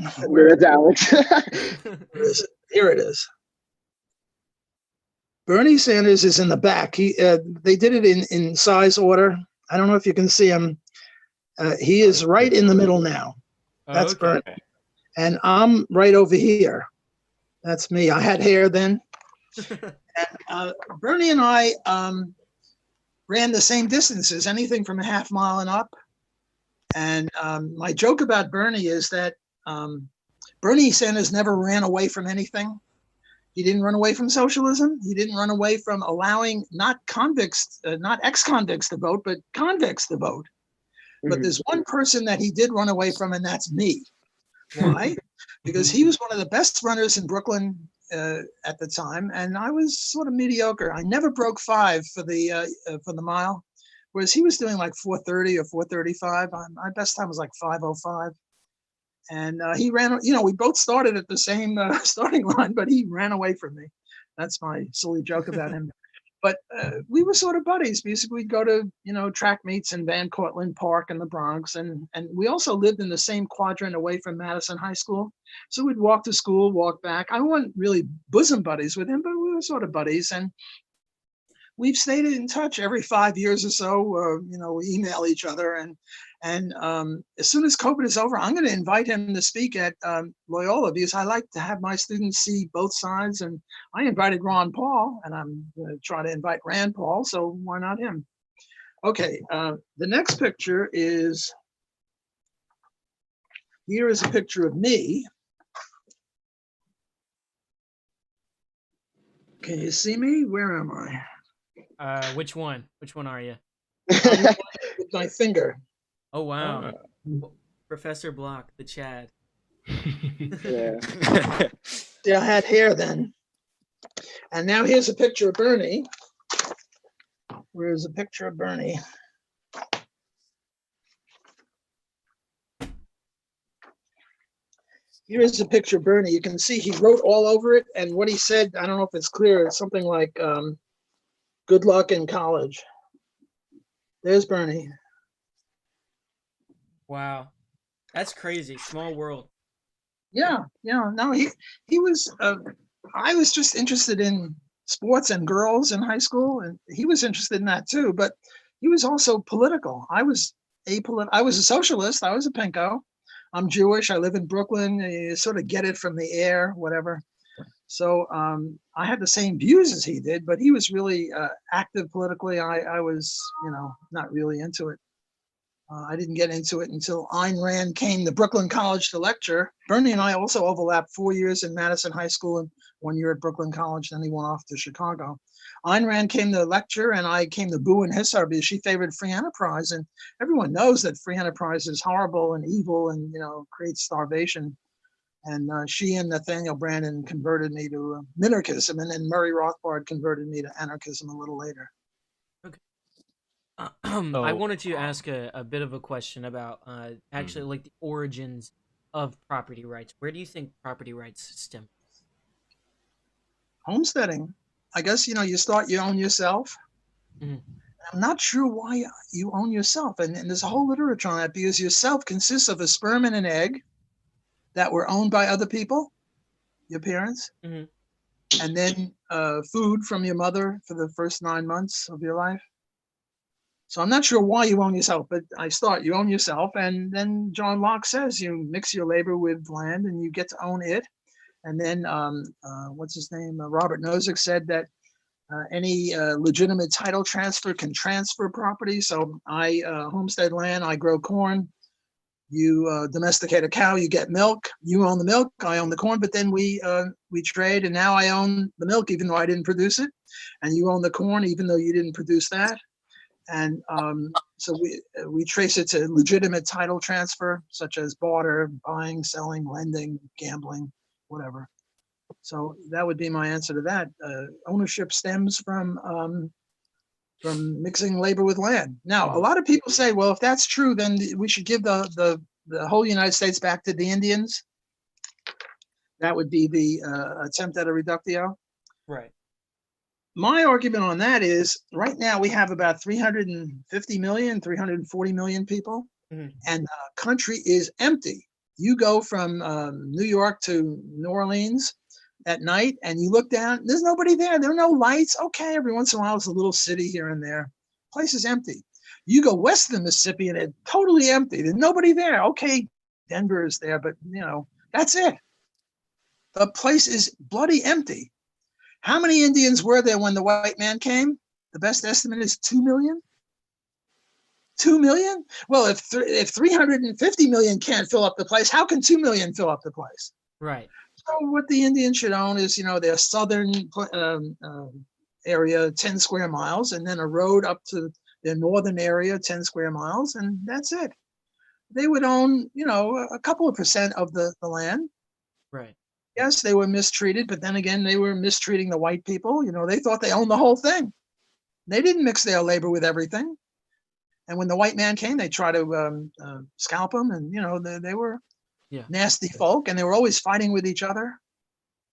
C: That's Alex.
A: Here it is. Bernie Sanders is in the back. They did it in size order. I don't know if you can see him. He is right in the middle now. That's Bernie. And I'm right over here. That's me. I had hair then. And, Bernie and I ran the same distances, anything from a half mile and up. And my joke about Bernie is that Bernie Sanders never ran away from anything. He didn't run away from socialism. He didn't run away from allowing not convicts, not ex-convicts to vote, but convicts to vote. But there's one person that he did run away from, and that's me. Why? Because he was one of the best runners in Brooklyn at the time, and I was sort of mediocre. I never broke 5 for the mile, whereas he was doing like 4:30 or 4:35. My best time was like 5:05. And he ran, we both started at the same starting line, but he ran away from me. That's my silly joke about him. But we were sort of buddies. Basically, we'd go to, track meets in Van Cortlandt Park in the Bronx. And we also lived in the same quadrant away from Madison High School. So we'd walk to school, walk back. I wasn't really bosom buddies with him, but we were sort of buddies. And we've stayed in touch every 5 years or so. We email each other. And as soon as COVID is over, I'm going to invite him to speak at Loyola, because I like to have my students see both sides. And I invited Ron Paul, and I'm going to try to invite Rand Paul, so why not him? Okay, the next picture is, here is a picture of me. Can you see me? Where am I?
B: Which one? Which one are you?
A: With my finger.
B: Oh, wow. Professor Block, the Chad.
C: Yeah.
A: Yeah, I had hair then. And now here's a picture of Bernie. Where's a picture of Bernie? Here is a picture of Bernie. You can see he wrote all over it. And what he said, I don't know if it's clear, it's something like, good luck in college. There's Bernie.
B: Wow. That's crazy. Small world.
A: Yeah. No, he was, I was just interested in sports and girls in high school, and he was interested in that too, but he was also political. I was a socialist. I was a pinko. I'm Jewish. I live in Brooklyn. You sort of get it from the air, whatever. So I had the same views as he did, but he was really active politically. I was, not really into it. I didn't get into it until Ayn Rand came to Brooklyn College to lecture. Bernie and I also overlapped 4 years in Madison High School and 1 year at Brooklyn College. Then he went off to Chicago. Ayn Rand came to lecture, and I came to boo and hiss her because she favored free enterprise. And everyone knows that free enterprise is horrible and evil and, creates starvation. And she and Nathaniel Brandon converted me to minarchism, and then Murray Rothbard converted me to anarchism a little later.
B: I wanted to ask a bit of a question about actually like the origins of property rights. Where do you think property rights stem?
A: Homesteading. I guess, you own yourself.
B: Mhm.
A: I'm not sure why you own yourself. And there's a whole literature on that, because yourself consists of a sperm and an egg that were owned by other people, your parents,
B: Mhm.
A: and then food from your mother for the first 9 months of your life. So I'm not sure why you own yourself, but you own yourself. And then John Locke says you mix your labor with land and you get to own it. And then what's his name? Robert Nozick said that any legitimate title transfer can transfer property. So I homestead land, I grow corn. You domesticate a cow, you get milk. You own the milk, I own the corn. But then we trade, and now I own the milk even though I didn't produce it, and you own the corn even though you didn't produce that. And so we trace it to legitimate title transfer, such as barter, buying, selling, lending, gambling, whatever. So that would be my answer to that. Ownership stems from mixing labor with land. Now, a lot of people say, well, if that's true, then we should give the whole United States back to the Indians. That would be the attempt at a reductio.
B: Right.
A: My argument on that is right now we have about 350 million, 340 million people, and the country is empty. You go from New York to New Orleans at night and you look down, there's nobody there. There are no lights. Okay, every once in a while it's a little city here and there. Place is empty. You go west of the Mississippi and it's totally empty. There's nobody there. Okay, Denver is there, but that's it. The place is bloody empty. How many Indians were there when the white man came? The best estimate is 2 million. 2 million? Well, if 350 million can't fill up the place, how can 2 million fill up the place?
B: Right.
A: So what the Indians should own is, their southern area, 10 square miles, and then a road up to their northern area, 10 square miles, and that's it. They would own, a couple of percent of the land.
B: Right.
A: Yes, they were mistreated, but then again, they were mistreating the white people. They thought they owned the whole thing. They didn't mix their labor with everything. And when the white man came, they tried to scalp them, and they were nasty folk, and they were always fighting with each other.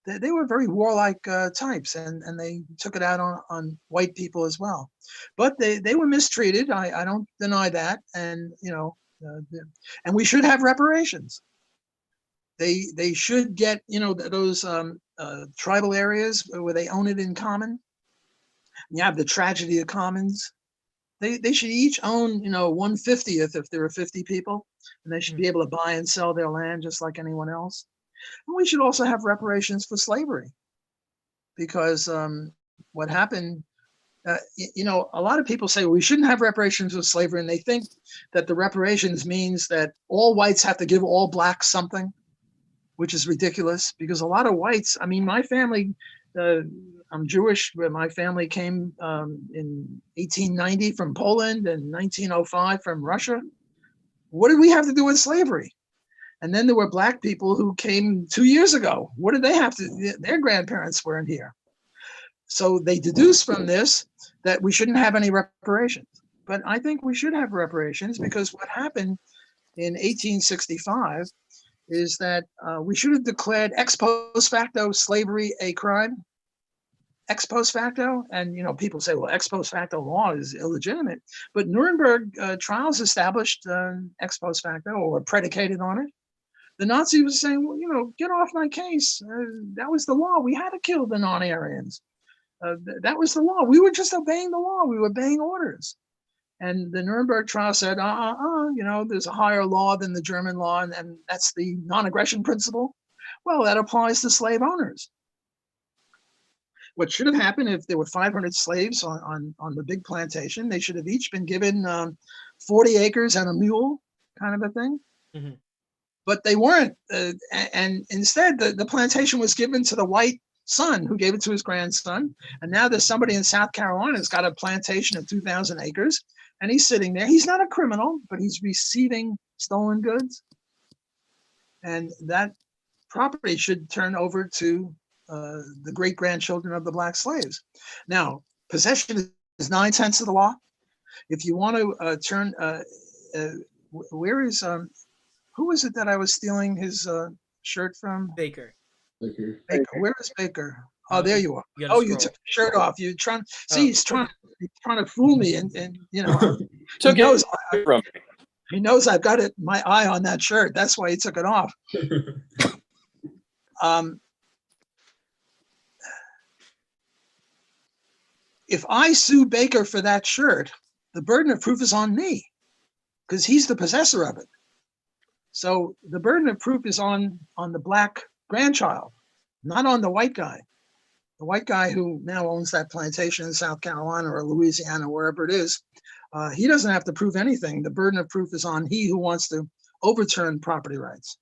A: They were very warlike types, and they took it out on white people as well. But they were mistreated. I don't deny that, and and we should have reparations. They should get those tribal areas where they own it in common. You have the tragedy of commons. They should each own 1/50th if there are 50 people, and they should be able to buy and sell their land just like anyone else. And we should also have reparations for slavery, because what happened. A lot of people say, well, we shouldn't have reparations for slavery, and they think that the reparations means that all whites have to give all blacks something, which is ridiculous, because a lot of whites, my family, I'm Jewish, but my family came in 1890 from Poland and 1905 from Russia. What did we have to do with slavery? And then there were black people who came 2 years ago. What did they have to, their grandparents weren't here. So they deduce from this that we shouldn't have any reparations. But I think we should have reparations, because what happened in 1865 is that we should have declared ex post facto slavery a crime. Ex post facto, and people say, well, ex post facto law is illegitimate, but Nuremberg trials established ex post facto, or predicated on it. The Nazis was saying, well, get off my case. That was the law. We had to kill the non-Aryans. That was the law. We were just obeying the law. We were obeying orders. And the Nuremberg trial said, there's a higher law than the German law, and that's the non-aggression principle. Well, that applies to slave owners. What should have happened, if there were 500 slaves on the big plantation, they should have each been given 40 acres and a mule kind of a thing.
B: Mhm.
A: But they weren't. And instead, the plantation was given to the white son who gave it to his grandson. And now there's somebody in South Carolina who's got a plantation of 2,000 acres. And he's sitting there. He's not a criminal, but he's receiving stolen goods. And that property should turn over to the great grandchildren of the black slaves. Now, possession is 9/10 of the law. If you want to turn, where is, who was it that I was stealing his shirt from?
B: Baker.
A: Baker. Where is Baker? Oh,
B: No,
A: there you are.
B: you gotta
A: Oh, you
B: scroll.
A: took the shirt off. You trying? See,
B: Oh.
A: he's trying to fool me, and you know,
H: Took
A: he knows
H: it from me.
A: he knows I've got it my eye on that shirt. That's why he took it off. If I sue Baker for that shirt, the burden of proof is on me because he's the possessor of it. So the burden of proof is on the black grandchild, not on the white guy. The white guy who now owns that plantation in South Carolina or Louisiana, wherever it is, he doesn't have to prove anything. The burden of proof is on he who wants to overturn property rights.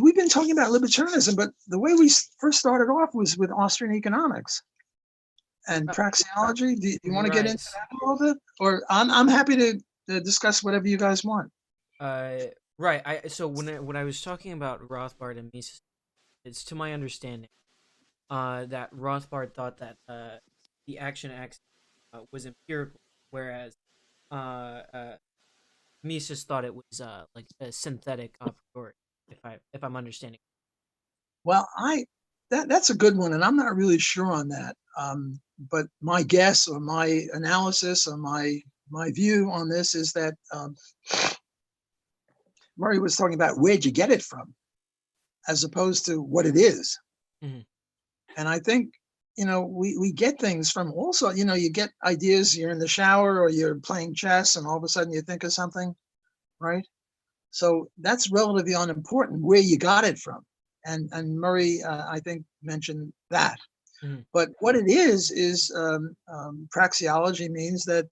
A: We've been talking about libertarianism, but the way we first started off was with Austrian economics and praxeology. Do you want to get into that a little bit? Or I'm happy to discuss whatever you guys want.
B: Right. So when I was talking about Rothbard and Mises, it's to my understanding that Rothbard thought that the action X was empirical, whereas Mises thought it was like a synthetic a priori. If I'm understanding.
A: Well, that's a good one, and I'm not really sure on that. But my guess or my analysis or my view on this is that Murray was talking about where'd you get it from, as opposed to what it is.
B: Mm-hmm.
A: And I think, you know, we get things from also, you know, you get ideas, you're in the shower or you're playing chess and all of a sudden you think of something, right? So that's relatively unimportant where you got it from. And Murray, I think, mentioned that.
B: Mm-hmm.
A: But what it is praxeology means that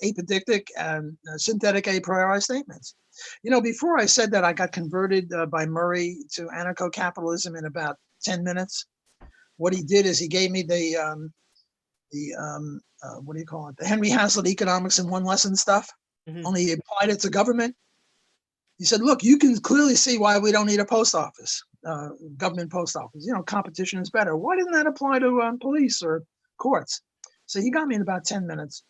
A: apodictic and synthetic a priori statements. You know, before I said that I got converted by Murray to anarcho-capitalism in about 10 minutes. What he did is he gave me the what do you call it? The Henry Hazlitt economics in one lesson stuff.
B: Mm-hmm.
A: Only he applied it to government. He said, look, you can clearly see why we don't need a post office, government post office. You know, competition is better. Why didn't that apply to police or courts? So he got me in about 10 minutes.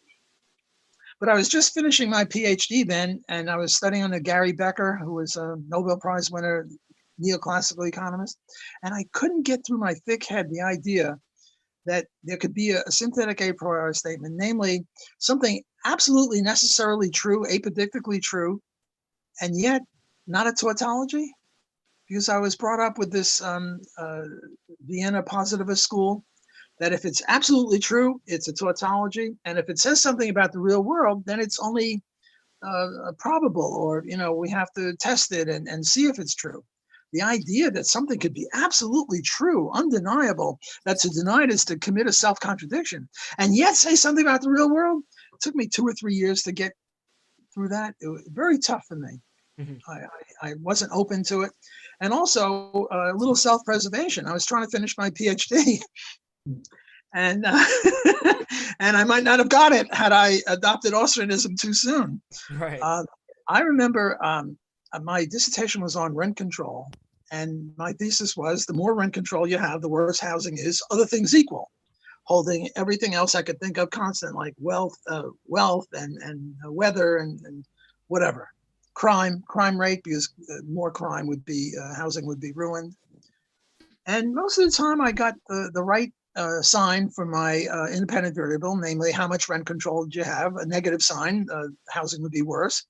A: But I was just finishing my PhD then, and I was studying under Gary Becker, who was a Nobel Prize winner, neoclassical economist. And I couldn't get through my thick head the idea that there could be a synthetic a priori statement, namely something absolutely necessarily true, apodictically true, and yet not a tautology, because I was brought up with this Vienna positivist school that if it's absolutely true, it's a tautology, and if it says something about the real world, then it's only probable, or you know, we have to test it and see if it's true. The idea that something could be absolutely true, undeniable, that to deny it is to commit a self-contradiction, and yet say something about the real world, it took me 2 or 3 years to get through that. It was very tough for me.
B: Mm-hmm.
A: I wasn't open to it. And also a little self-preservation. I was trying to finish my PhD and and I might not have got it had I adopted Austrianism too soon.
B: Right.
A: I remember my dissertation was on rent control. And my thesis was the more rent control you have, the worse housing is, other things equal, holding everything else I could think of constant, like wealth and weather and whatever. Crime rate, because more crime would be, housing would be ruined. And most of the time I got the right sign for my independent variable, namely how much rent control did you have, a negative sign, housing would be worse.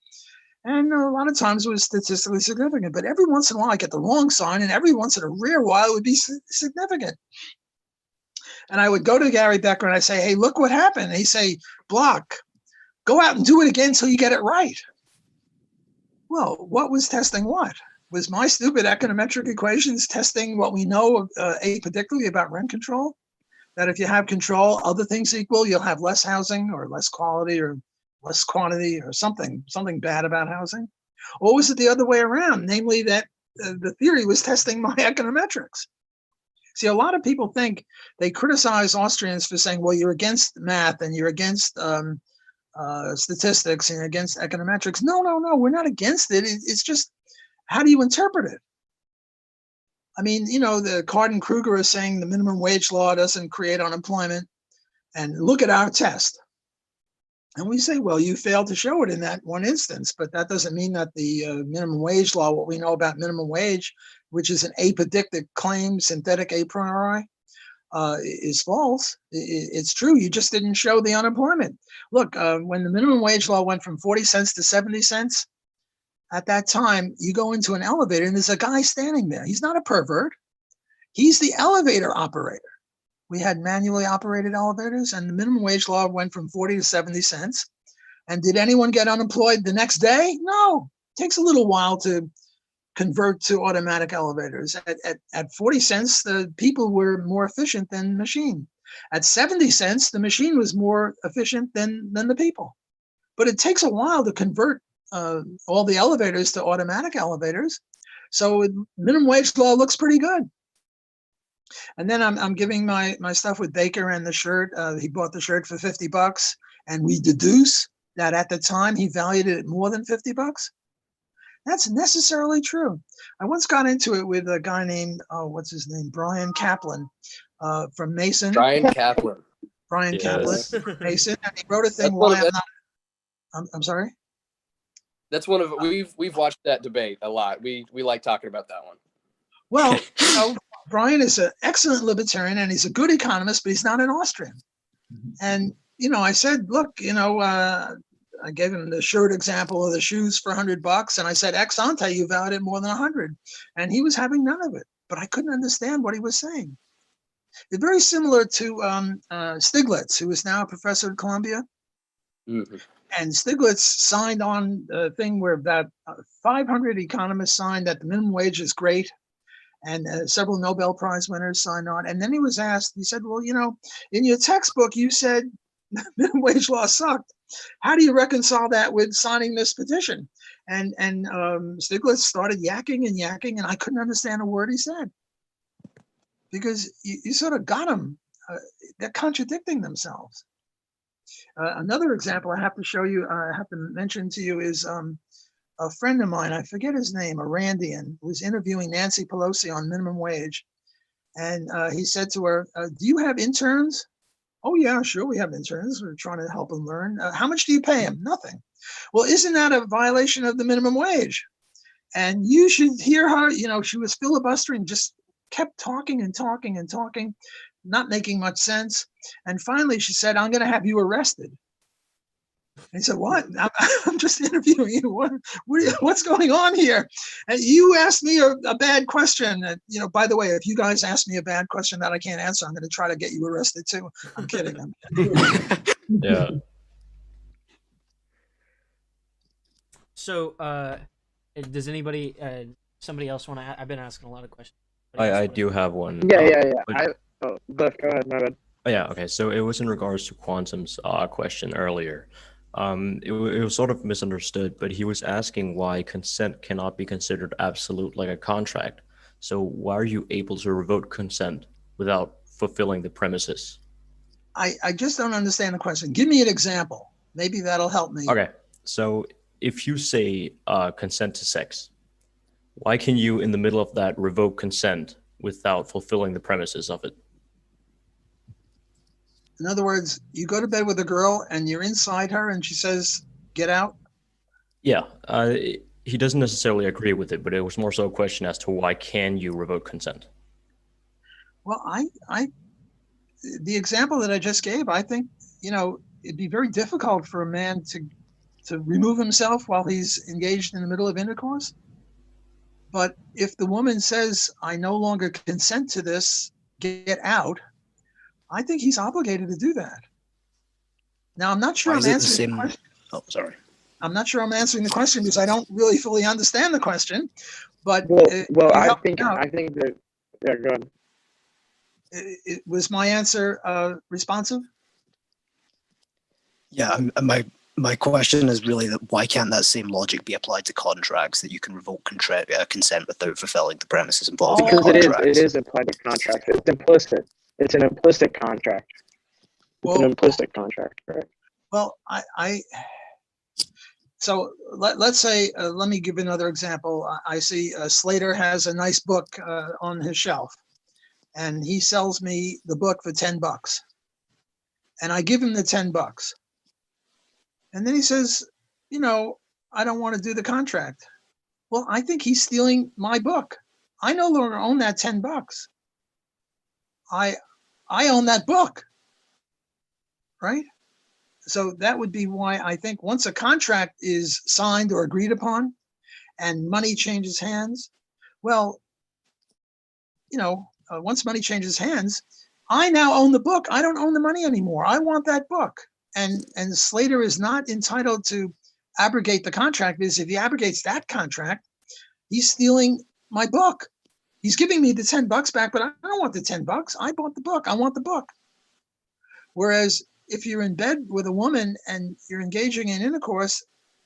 A: And a lot of times it was statistically significant, but every once in a while I get the wrong sign, and every once in a rare while it would be significant. And I would go to Gary Becker and I say, hey, look what happened. And he'd say, Block, go out and do it again until you get it right. Well, what was testing what? Was my stupid econometric equations testing what we know apodictically about rent control? that if you have control, other things equal, you'll have less housing or less quality or less quantity or something bad about housing? Or was it the other way around? Namely that the theory was testing my econometrics. See, a lot of people think they criticize Austrians for saying, well, you're against math and you're against statistics and against econometrics. No, we're not against it. It's just, how do you interpret it? I mean, the Cardin Kruger is saying the minimum wage law doesn't create unemployment, and look at our test. And we say, well, you failed to show it in that one instance, but that doesn't mean that the minimum wage law, what we know about minimum wage, which is an apodictic claim, synthetic a priori, is false. It's true. You just didn't show the unemployment. Look, when the minimum wage law went from 40 cents to 70 cents, at that time, you go into an elevator and there's a guy standing there. He's not a pervert. He's the elevator operator. We had manually operated elevators, and the minimum wage law went from 40 to 70 cents. And did anyone get unemployed the next day? No. It takes a little while to convert to automatic elevators. At 40 cents, the people were more efficient than the machine. At 70 cents, the machine was more efficient than the people. But it takes a while to convert all the elevators to automatic elevators. So minimum wage law looks pretty good. And then I'm giving my stuff with Baker and the shirt. He bought the shirt for $50, and we deduce that at the time he valued it at more than $50. That's necessarily true. I once got into it with a guy named, what's his name? Brian Kaplan from Mason.
F: Brian Kaplan.
A: Brian
F: Yes.
A: Kaplan from Mason. And he wrote a thing
F: That's one
A: why
F: of
A: I'm sorry?
F: That's one of we've watched that debate a lot. We like talking about that one.
A: Well, Brian is an excellent libertarian and he's a good economist, but he's not an Austrian. And, I said, look, I gave him the shirt example of the shoes for $100, and I said, ex ante, you valued it more than 100. And he was having none of it, but I couldn't understand what he was saying. It's very similar to Stiglitz, who is now a professor at Columbia.
F: Mm-hmm.
A: And Stiglitz signed on a thing where about 500 economists signed that the minimum wage is great. And several Nobel Prize winners signed on. And then he was asked, he said, well, in your textbook, you said minimum wage law sucked. How do you reconcile that with signing this petition? And Stiglitz started yakking, and I couldn't understand a word he said. Because you sort of got them. They're contradicting themselves. Another example I have to show you, I have to mention to you is a friend of mine, I forget his name, a Randian, was interviewing Nancy Pelosi on minimum wage. And he said to her, do you have interns? Oh, yeah, sure, we have interns. We're trying to help them learn. How much do you pay them? Nothing. Well, isn't that a violation of the minimum wage? And you should hear her, she was filibustering, just kept talking and talking and talking, not making much sense. And finally, she said, I'm going to have you arrested. And he said, what? I'm just interviewing you. What's going on here? And you asked me a bad question. By the way, if you guys ask me a bad question that I can't answer, I'm going to try to get you arrested too. I'm kidding.
H: Yeah.
B: So, does anybody, somebody else want to? I've been asking a lot of questions.
H: I do have one.
C: Yeah.
H: But-
C: Go ahead, my bad.
H: Oh, yeah, okay. So it was in regards to Quantum's question earlier. It was sort of misunderstood, but he was asking why consent cannot be considered absolute like a contract. So why are you able to revoke consent without fulfilling the premises?
A: I just don't understand the question. Give me an example. Maybe that'll help me.
H: Okay, so if you say consent to sex, why can you in the middle of that revoke consent without fulfilling the premises of it?
A: In other words, you go to bed with a girl and you're inside her and she says, get out.
H: Yeah, he doesn't necessarily agree with it, but it was more so a question as to why can you revoke consent?
A: Well, the example that I just gave, I think, it'd be very difficult for a man to remove himself while he's engaged in the middle of intercourse. But if the woman says, I no longer consent to this, get out, I think he's obligated to do that. Now, I'm not sure I'm answering the question.
G: Oh, sorry.
A: I'm not sure I'm answering the question because I don't really fully understand the question. But
C: I think that. Yeah, go ahead.
A: Was my answer responsive?
G: Yeah, my question is really that why can't that same logic be applied to contracts, that you can revoke consent without fulfilling the premises involved in
C: Because
G: contracts?
C: it is applied to contracts. It's implicit. It's an implicit contract. It's an implicit contract, right?
A: Well, so let's say, let me give another example. I see Slater has a nice book on his shelf, and he sells me the book for $10, and I give him the $10, and then he says, you know, I don't want to do the contract. Well, I think he's stealing my book. I no longer own that $10. I own that book, right? So that would be why I think once a contract is signed or agreed upon and money changes hands, well, you know, once money changes hands, I now own the book. I don't own the money anymore. I want that book. And Slater is not entitled to abrogate the contract, because if he abrogates that contract, he's stealing my book. He's giving me the $10 back, but I don't want the $10. I bought the book. I want the book. Whereas if you're in bed with a woman and you're engaging in intercourse,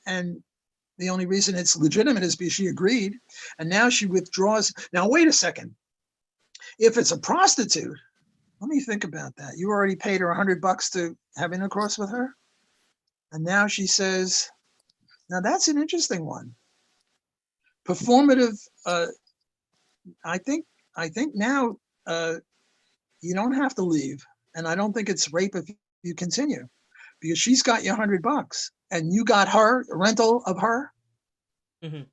A: and the only reason it's legitimate is because she agreed, and now she withdraws. Now, wait a second. If it's a prostitute, let me think about that. You already paid her $100 to have intercourse with her, and now she says, now that's an interesting one. Performative, I think now you don't have to leave, and I don't think it's rape if you continue, because she's got you $100 and you got her a rental of her,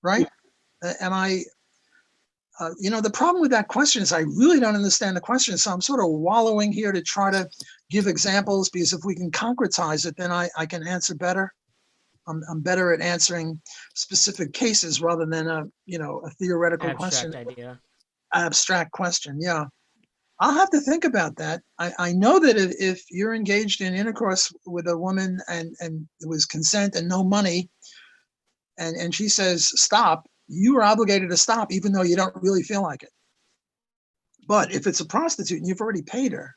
A: right? And you know, the problem with that question is I really don't understand the question, so I'm sort of wallowing here to try to give examples, because if we can concretize it, then I can answer better. I'm better at answering specific cases rather than a theoretical
B: Abstract
A: question.
B: idea.
A: Abstract question, yeah. I'll have to think about that. I know that if you're engaged in intercourse with a woman and it was consent and no money, and she says stop, you are obligated to stop even though you don't really feel like it. But if it's a prostitute and you've already paid her,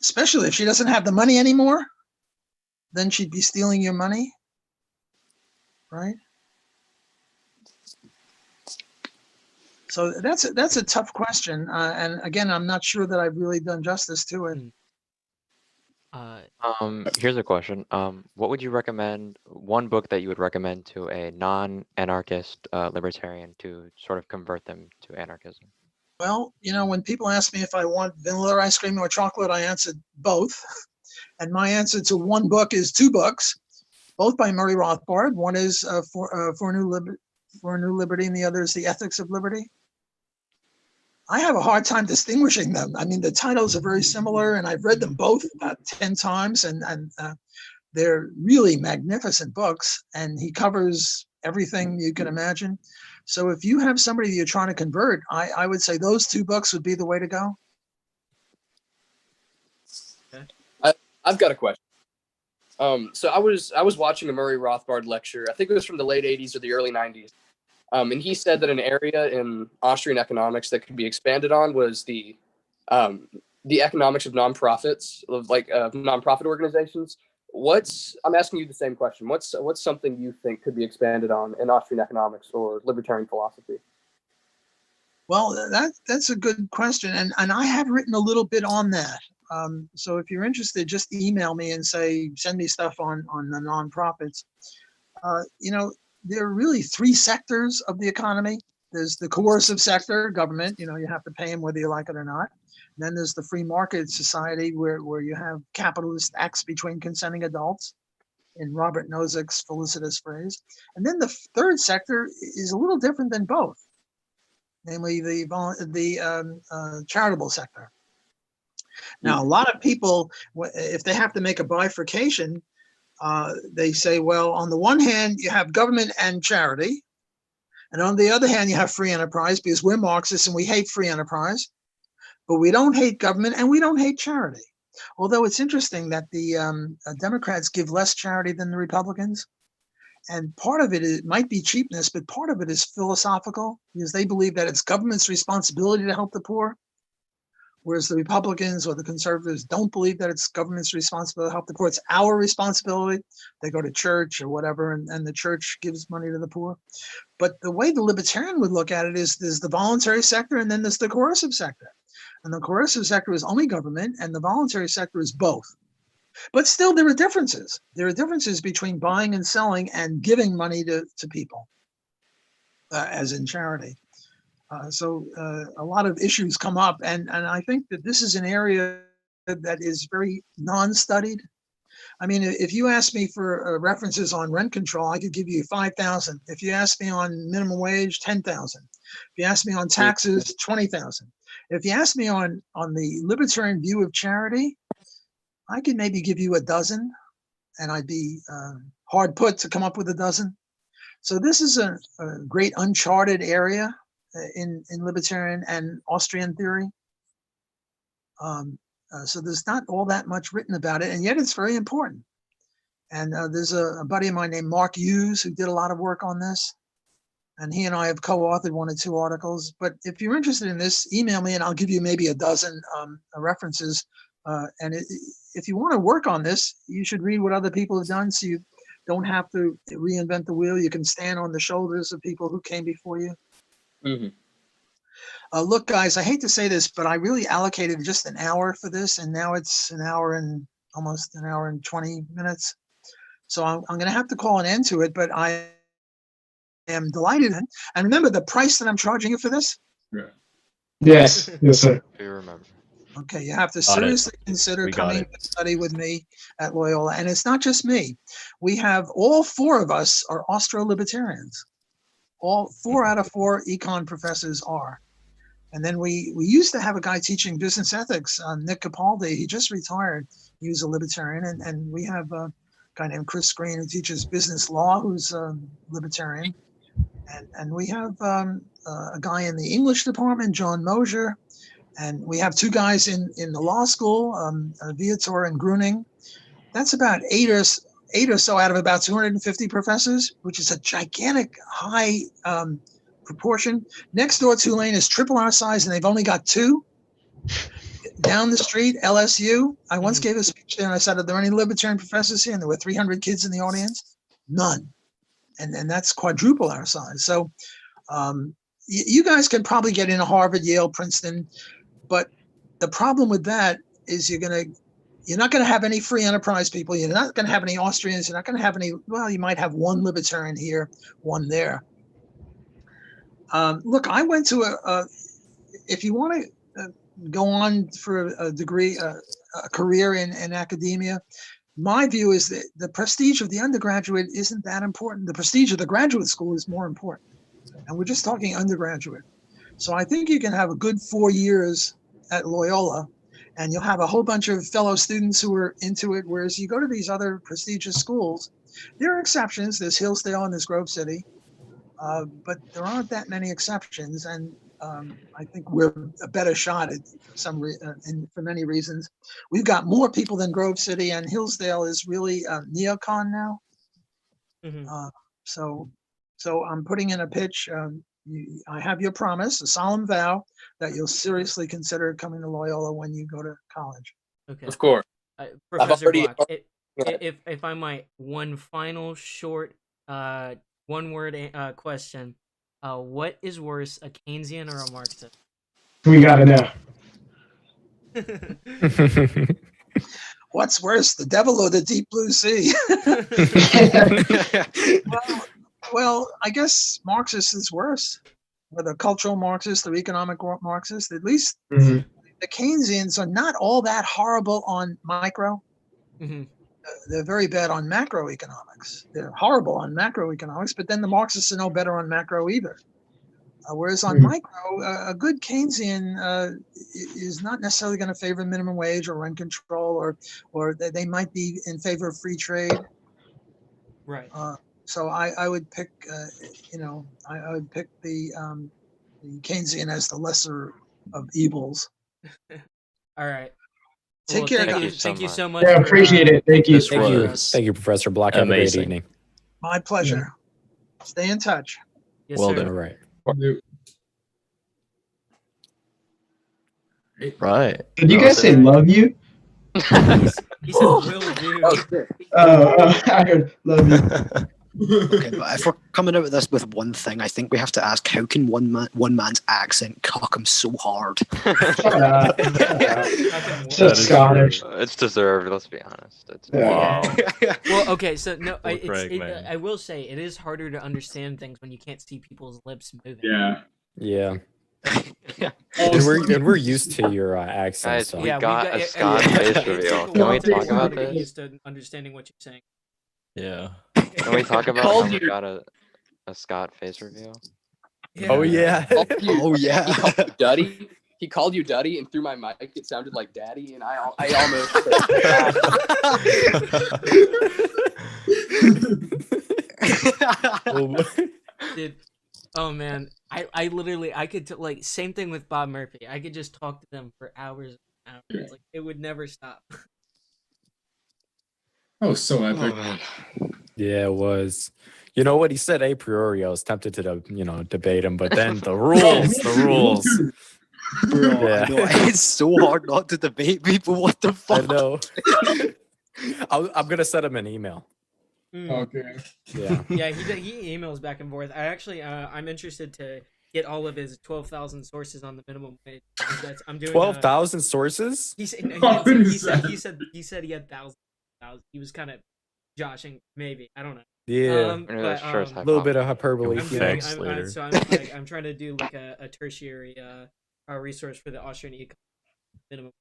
A: especially if she doesn't have the money anymore, then she'd be stealing your money, right? So that's a tough question, and again, I'm not sure that I've really done justice to it.
E: Here's a question. What would you recommend, one book that you would recommend to a non-anarchist libertarian to sort of convert them to anarchism?
A: Well, you know, when people ask me if I want vanilla ice cream or chocolate, I answered both. And my answer to one book is two books, both by Murray Rothbard. One is for a New Liberty, and the other is The Ethics of Liberty. I have a hard time distinguishing them. I mean, the titles are very similar, and I've read them both about 10 times, and they're really magnificent books, and he covers everything you can imagine. So if you have somebody you're trying to convert, I would say those two books would be the way to go.
I: I've got a question. So I was watching a Murray Rothbard lecture. I think it was from the late 80s or the early 90s. And he said that an area in Austrian economics that could be expanded on was the economics of nonprofits, of nonprofit organizations. I'm asking you the same question. What's something you think could be expanded on in Austrian economics or libertarian philosophy?
A: Well, that's a good question, and I have written a little bit on that. So if you're interested, just email me and send me stuff on the nonprofits. You know, there are really three sectors of the economy. There's the coercive sector, government, you know, you have to pay them whether you like it or not. And then there's the free market society where you have capitalist acts between consenting adults, in Robert Nozick's felicitous phrase. And then the third sector is a little different than both, namely the charitable sector. Now, a lot of people, if they have to make a bifurcation, they say, well, on the one hand, you have government and charity. And on the other hand, you have free enterprise, because we're Marxists and we hate free enterprise. But we don't hate government and we don't hate charity. Although it's interesting that the Democrats give less charity than the Republicans. And part of it might be cheapness, but part of it is philosophical, because they believe that it's government's responsibility to help the poor. whereas the Republicans or the conservatives don't believe that it's government's responsibility to help the poor. It's our responsibility. They go to church or whatever, and the church gives money to the poor. But the way the libertarian would look at it is there's the voluntary sector and then there's the coercive sector. And the coercive sector is only government and the voluntary sector is both. But still, there are differences. There are differences between buying and selling and giving money to people, as in charity. So a lot of issues come up, and I think that this is an area that is very non-studied. I mean, if you ask me for references on rent control, I could give you 5,000. If you ask me on minimum wage, 10,000. If you ask me on taxes, 20,000. If you ask me on the libertarian view of charity, I could maybe give you a dozen, and I'd be hard put to come up with a dozen. So this is a great uncharted area in libertarian and Austrian theory. So there's not all that much written about it, and yet it's very important. And there's a buddy of mine named Mark Hughes who did a lot of work on this. And he and I have co-authored 1 or 2 articles. But if you're interested in this, email me and I'll give you maybe a dozen references. And if you want to work on this, you should read what other people have done so you don't have to reinvent the wheel. You can stand on the shoulders of people who came before you.
I: Mm-hmm.
A: Look, guys, I hate to say this, but I really allocated just an hour for this, and now it's almost an hour and 20 minutes. So I'm going to have to call an end to it, but I am delighted. And remember the price that I'm charging you for this?
D: Yeah. Yes, yes, sir.
E: Do you remember?
A: Okay, you have to
H: Got it.
A: seriously consider
H: We got
A: coming
H: it.
A: to study with me at Loyola. And it's not just me. We have all 4 of us are Austro-libertarians. All 4 out of 4 econ professors are. And then we used to have a guy teaching business ethics, Nick Capaldi. He just retired. He was a libertarian. And we have a guy named Chris Green who teaches business law, who's a libertarian. And we have a guy in the English department, John Mosier. And we have 2 guys in the law school, Viator and Gruning. That's about 8 or so out of about 250 professors, which is a gigantic high proportion. Next door, Tulane is triple our size, and they've only got 2. Down the street, LSU. I once gave a speech there, and I said, "Are there any libertarian professors here?" And there were 300 kids in the audience. None, and that's quadruple our size. So you guys can probably get into Harvard, Yale, Princeton, but the problem with that is you're not going to have any free enterprise people. You're not going to have any Austrians. You're not going to have any. Well, you might have 1 libertarian here, 1 there. Look, I went to if you want to go on for a degree, a career in academia, my view is that the prestige of the undergraduate isn't that important. The prestige of the graduate school is more important. And we're just talking undergraduate. So I think you can have a good 4 years at Loyola, and you'll have a whole bunch of fellow students who are into it. Whereas you go to these other prestigious schools, there are exceptions. There's Hillsdale and there's Grove City. But there aren't that many exceptions, and I think we're a better shot at for many reasons. We've got more people than Grove City, and Hillsdale is really neocon now.
B: Mm-hmm.
A: So I'm putting in a pitch. I have your promise, a solemn vow, that you'll seriously consider coming to Loyola when you go to college.
B: Okay.
I: Of course.
B: Professor
I: already-
B: Block, if I might, one final short, one-word question. What is worse, a Keynesian or a Marxist?
D: We got it now.
A: What's worse, the devil or the deep blue sea? Well, I guess Marxist is worse. Whether cultural Marxist or economic Marxist, at least the Keynesians are not all that horrible on micro.
B: Mm-hmm.
A: They're very bad on macroeconomics. They're horrible on macroeconomics, but then the Marxists are no better on macro either. Whereas on micro, a good Keynesian is not necessarily going to favor minimum wage or rent control, or they might be in favor of free trade.
B: Right.
A: So I would pick, I would pick the Keynesian as the lesser of evils.
B: All right.
A: Take care,
B: thank
A: guys.
B: Thank you so much.
D: Yeah, appreciate it. Thank you.
J: Thank you, Professor Block. Have a great
H: amazing.
J: evening.
A: My pleasure. Stay in touch.
B: Yes,
H: Well
B: sir.
H: done.
J: All right.
H: Right.
D: Did you guys say love you?
B: He said will do.
D: I heard love you.
G: Okay, but if we're coming out of this with one thing, I think we have to ask, how can one man's accent cuck him so hard?
D: Shut up. So
H: That is
D: Scottish.
H: true.
E: It's deserved. Let's be honest. It's
H: Wow.
B: Well, okay, so no,
H: Well, Craig, man.
B: I will say it is harder to understand things when you can't see people's lips moving.
D: Yeah.
J: Yeah. And we're used to your accent.
E: Guys,
J: So.
E: we
B: Yeah,
E: got a Scott
B: it
E: face
B: takes
E: reveal.
B: a
E: Can
B: while
E: we
B: to
E: talk about
B: get
E: this?
B: used to understanding what you're saying.
H: Yeah.
E: Can we talk about how we got a Scott face reveal?
J: Oh yeah.
G: Oh yeah.
I: He called you Duddy. He called you Duddy, and through my mic, it sounded like Daddy, and I almost.
B: Dude, oh man, I literally I could like same thing with Bob Murphy. I could just talk to them for hours and hours. Like it would never stop.
D: Oh, so epic.
J: Yeah, it was. You know what he said a priori? I was tempted to, debate him, but then the rules.
G: Bro,
J: Yeah.
G: I know, it's so hard not to debate people. What the
J: I
G: fuck?
J: know. I'm gonna send him an email.
D: Okay.
J: Yeah.
B: Yeah, he emails back and forth. I actually I'm interested to get all of his 12,000 sources on the minimum wage. I'm doing
J: 12,000 sources?
B: He said he said he had thousands. He was kind of joshing, maybe. I don't know.
J: Yeah.
B: A
J: little bit of hyperbole.
B: I'm trying to do like a tertiary resource for the Austrian econ minimum.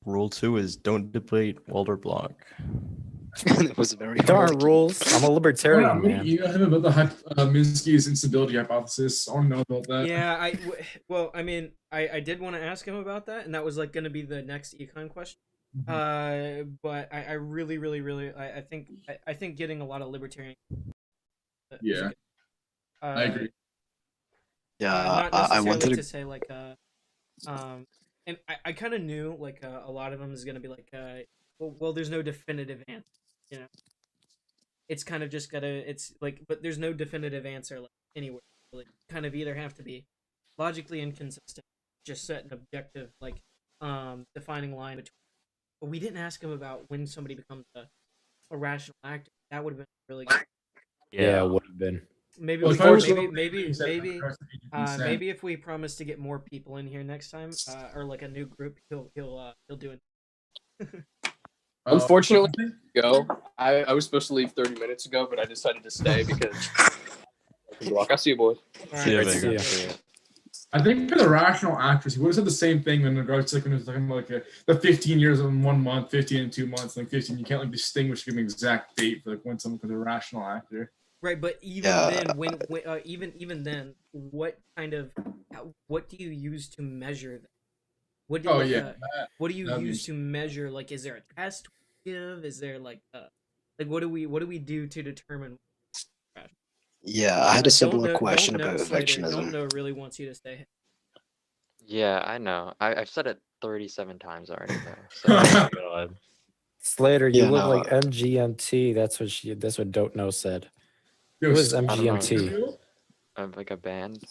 H: Rule 2 is don't debate Walter Block.
G: It was very
J: Darn
G: hard.
J: rules. I'm a libertarian, man.
D: You him about the Minsky's instability hypothesis. I want to know about that.
B: Yeah, I did want to ask him about that, and that was like going to be the next econ question. But I really I think getting a lot of libertarian.
D: Yeah, I agree.
G: Yeah,
B: not
G: I
B: necessarily
G: wanted
B: to say like and I kind of knew like a lot of them is gonna be like well there's no definitive answer, you know. It's kind of just but there's no definitive answer like anywhere. Really. You kind of either have to be logically inconsistent, just set an objective like defining line between. But we didn't ask him about when somebody becomes a rational actor. That would have been really good.
J: Yeah, it would have been.
B: Maybe maybe if we promise to get more people in here next time, or like a new group, he'll do it.
I: Unfortunately, I was supposed to leave 30 minutes ago, but I decided to stay because I'll see you boys.
J: See ya.
D: I think for the rational actors, he would have said the same thing in regards to like when he was talking about like the 15 years in 1 month, 15 in 2 months, like 15. You can't like distinguish, give an exact date for like when someone becomes a rational actor.
B: Right, but even then, when even then, what do you use to measure that? What do you use to measure? Like, is there a test we give? Is there like what do we do to determine?
G: Yeah, I had a similar question about evictionism.
B: Don't know really wants you to stay.
E: Yeah, I know. I've said it 37 times already though. So.
J: Slater, you look like MGMT. That's what Don't Know said. Who is MGMT?
E: Like a band.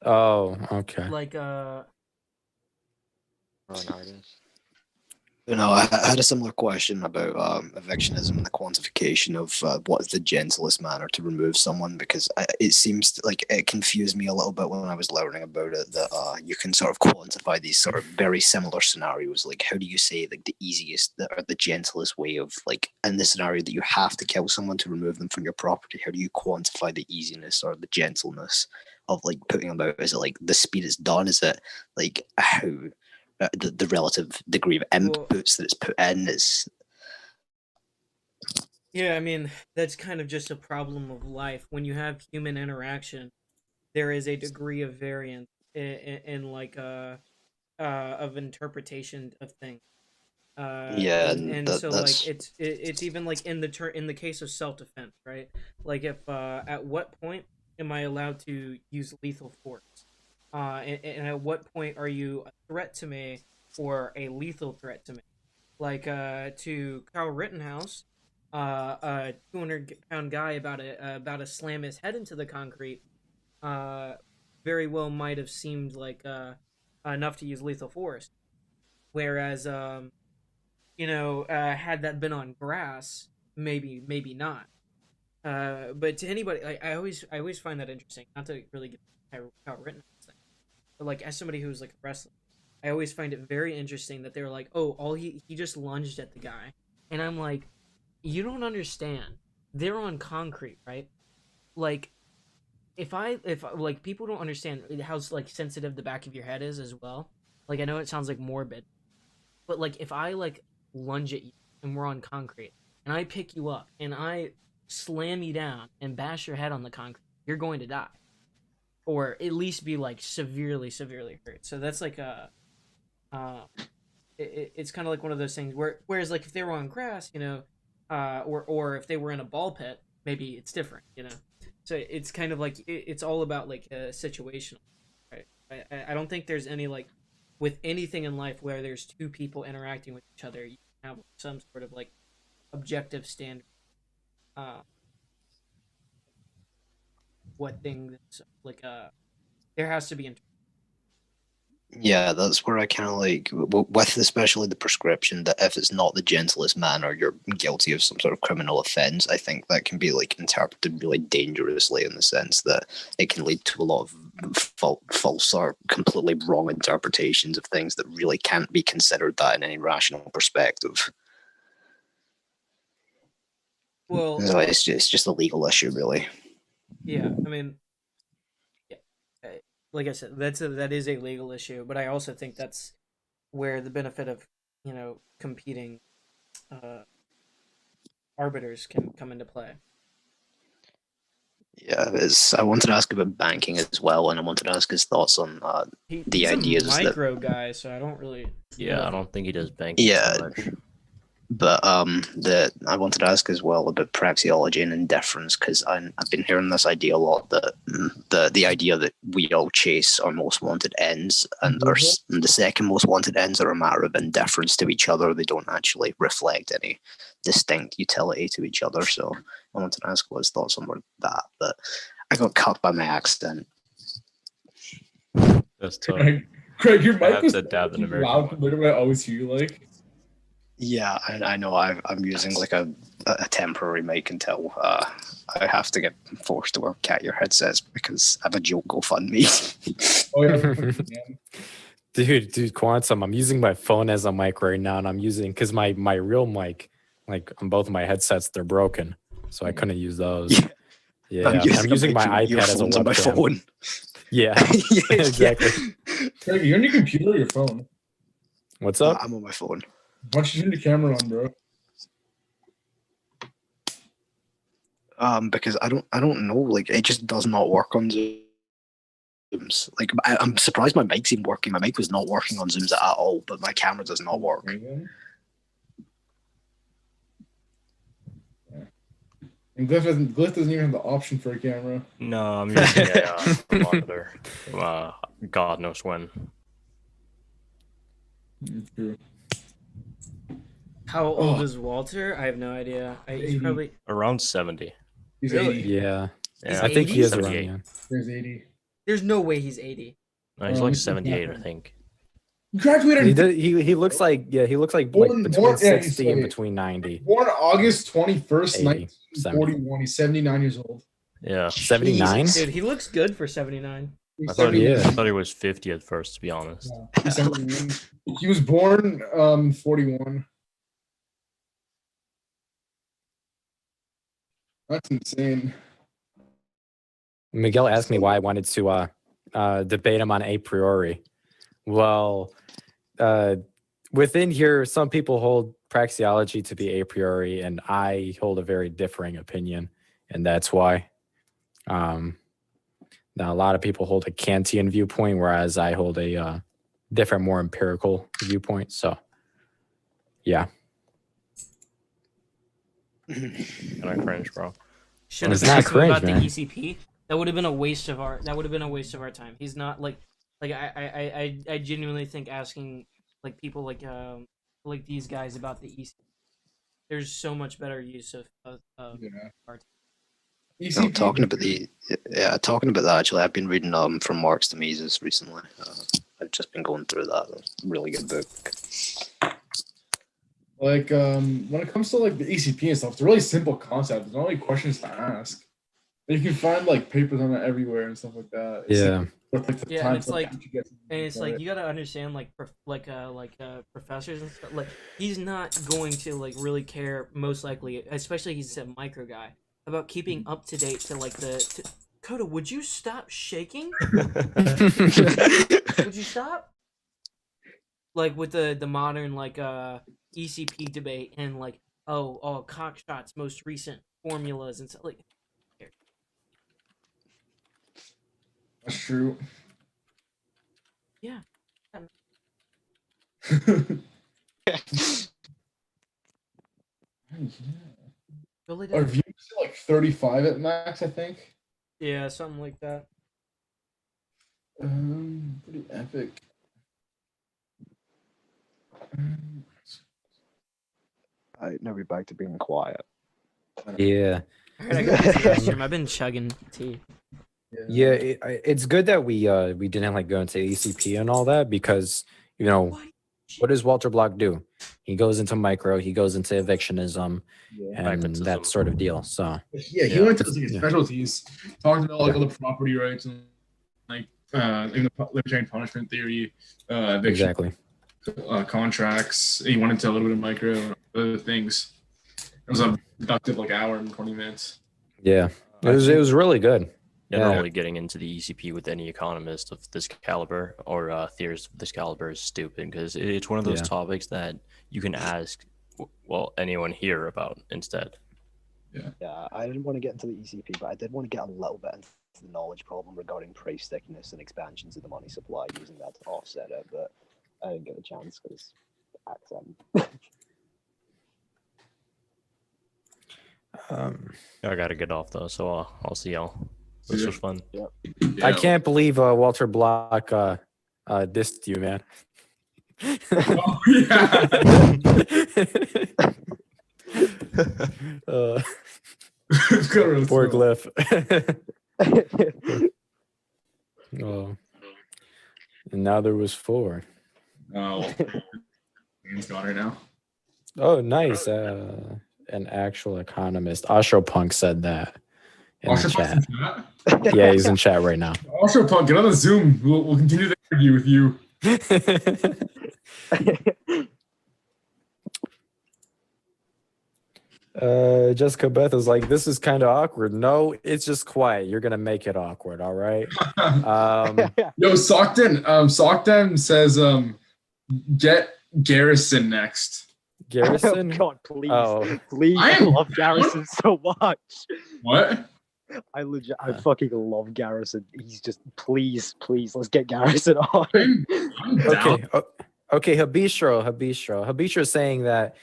J: Oh, okay.
B: Like
E: Or an artist.
G: You know, I had a similar question about evictionism and the quantification of what is the gentlest manner to remove someone, because it seems like it confused me a little bit when I was learning about it, that you can sort of quantify these sort of very similar scenarios. Like, how do you say like the easiest or the gentlest way of, like, in the scenario that you have to kill someone to remove them from your property, how do you quantify the easiness or the gentleness of like putting them out? Is it like the speed it's done? Is it like how... the relative degree of inputs that it's put in is...
B: Yeah, I mean, that's kind of just a problem of life. When you have human interaction, there is a degree of variance in like of interpretation of things. And so like it's even like in the case of self-defense, right? Like if at what point am I allowed to use lethal force? And at what point are you a threat to me or a lethal threat to me? Like to Kyle Rittenhouse, a 200-pound guy about to slam his head into the concrete, very well might have seemed like enough to use lethal force. Whereas, had that been on grass, maybe not. But to anybody, I always find that interesting. Not to really get how written this thing, but like as somebody who's like a wrestler, I always find it very interesting that they're like, oh, all he just lunged at the guy, and I'm like, you don't understand. They're on concrete, right? Like, if like people don't understand how like sensitive the back of your head is as well. Like I know it sounds like morbid, but like if I like lunge at you and we're on concrete and I pick you up and I slam you down and bash your head on the concrete, you're going to die, or at least be like severely hurt. So that's like it's kind of like one of those things whereas like if they were on grass, or if they were in a ball pit, maybe it's different, so it's kind of like it's all about like situational, right? I don't think there's any like with anything in life where there's two people interacting with each other, you have some sort of like objective standard. What thing that's like there has to be
G: Yeah, that's where I kind of like, with especially the prescription that if it's not the gentlest manner, you're guilty of some sort of criminal offense. I think that can be like interpreted really dangerously in the sense that it can lead to a lot of false or completely wrong interpretations of things that really can't be considered that in any rational perspective.
B: well.
G: So it's just a legal issue, really.
B: Yeah, I mean, yeah, like I said, that is a legal issue, but I also think that's where the benefit of competing arbiters can come into play.
G: Yeah, I wanted to ask about banking as well, and I wanted to ask his thoughts on the ideas
B: He's a micro guy, so I don't really.
H: Yeah, I don't think he does banking so much.
G: But I wanted to ask as well about praxeology and indifference, because I've been hearing this idea a lot, that the idea that we all chase our most wanted ends, and the second most wanted ends are a matter of indifference to each other. They don't actually reflect any distinct utility to each other. So I wanted to ask what his thoughts on that, but I got cut by my accent.
H: That's tough.
D: Craig, your mic was
H: dab in
D: loud compared to what I always hear you like.
G: Yeah, I know. I'm using like a temporary mic until I have to get forced to wear cat ear headsets because I have a joke GoFundMe.
D: Oh yeah.
J: Dude, Quantum, I'm using my phone as a mic right now, and I'm using because my real mic, like on both of my headsets, they're broken, so I couldn't use those. Yeah, I'm using my iPad as a webcam.
G: On my phone.
J: Yeah, exactly.
D: Craig, you're on your computer or your phone?
J: What's up?
G: I'm on my phone.
D: Why don't you turn the camera on, bro?
G: Because I don't know, like it just does not work on Zooms. Like I'm surprised my mic's even working. My mic was not working on Zooms at all, but my camera does not work.
D: And Glyph doesn't even have the option for a camera.
H: No, I'm using a monitor. God knows when.
D: It's true.
B: How old is Walter? I have no idea. He's probably
H: around 70.
D: He's
B: Really?
D: 80.
J: Yeah,
B: He's
J: I think he is
H: 78.
J: around. Yeah.
D: There's 80.
B: There's no way he's 80.
H: No, he's like 78, I think.
D: You graduated.
J: He looks like
D: Born-
J: between
D: yeah, he's
J: 60 and
D: like-
J: between 90.
D: Born August 21st,
J: 80,
D: 1941. He's 79 years old.
H: Yeah.
J: 79.
B: Dude, he looks good for 79.
D: He's
H: I thought,
D: 79.
H: I thought he was 50 at first, to be honest.
D: Yeah, he's 79. He was born 41. That's insane.
J: Miguel asked me why I wanted to debate him on a priori. Well, within here, some people hold praxeology to be a priori, and I hold a very differing opinion, and that's why. Now, a lot of people hold a Kantian viewpoint, whereas I hold a different, more empirical viewpoint. So, yeah.
H: Can I cringe, bro?
B: Should have
J: It's not
B: asked him
J: cringe,
B: about
J: man.
B: the ECP. That would have been a waste of our time. He's not like I genuinely think asking like people like these guys about the ECP. There's so much better use of
D: Yeah.
B: our time.
D: ECP.
G: Talking about that, actually, I've been reading From Marx to Mises recently. I've just been going through that. Really good book.
D: Like when it comes to like the ECP and stuff, it's a really simple concept. There's not really questions to ask. You can find like papers on it everywhere and stuff like that.
B: Yeah, and it's like you gotta understand like professors and stuff. Like he's not going to like really care, most likely, especially he's a micro guy, about keeping up to date to like Coda, would you stop shaking? Would you stop? Like with the modern like ECP debate and like Cockshot's most recent formulas and stuff like.
D: That's true.
B: Yeah.
D: Our views are like 35 at max, I think.
B: Yeah, something like that.
D: Pretty epic.
G: Now we're back to being quiet.
J: Yeah.
B: All right, I got to the restroom. I've been chugging tea.
J: Yeah, it's good that we didn't like go into ECP and all that, because what does Walter Block do? He goes into micro, he goes into evictionism, and that sort of deal. So
D: he went to his specialties, talked about like all the property rights and like in the libertarian punishment theory, eviction, contracts. He went into a little bit of micro and other things. It was a productive like hour and 20 minutes.
J: Yeah, it was really good.
H: Generally, getting into the ECP with any economist of this caliber or theorist of this caliber is stupid, because it's one of those topics that you can ask, anyone here about instead.
G: Yeah, I didn't want to get into the ECP, but I did want to get a little bit into the knowledge problem regarding price stickiness and expansions of the money supply, using that to offset it, but I didn't get a chance because accent.
H: I gotta get off though, so I'll see y'all. This was fun.
G: Yep.
J: I can't believe Walter Block dissed you, man.
D: Oh, yeah.
J: Poor Glyph. Oh. And now there was 4.
D: Oh. Ian's got her now.
J: Oh, nice. An actual economist. Ashropunk said that in the chat. Yeah, he's in chat right now.
D: Ashropunk, get on the Zoom. We'll continue the interview with you.
J: Jessica Beth is like, this is kind of awkward. No, it's just quiet. You're gonna make it awkward, all right?
D: Yo, Sockden says get Garrison next.
J: Garrison?
G: Oh, God, please.
J: Oh.
G: Please. I love Garrison so much.
D: What?
G: I fucking love Garrison. He's just, please, let's get Garrison on.
J: Okay, Habishro is saying that,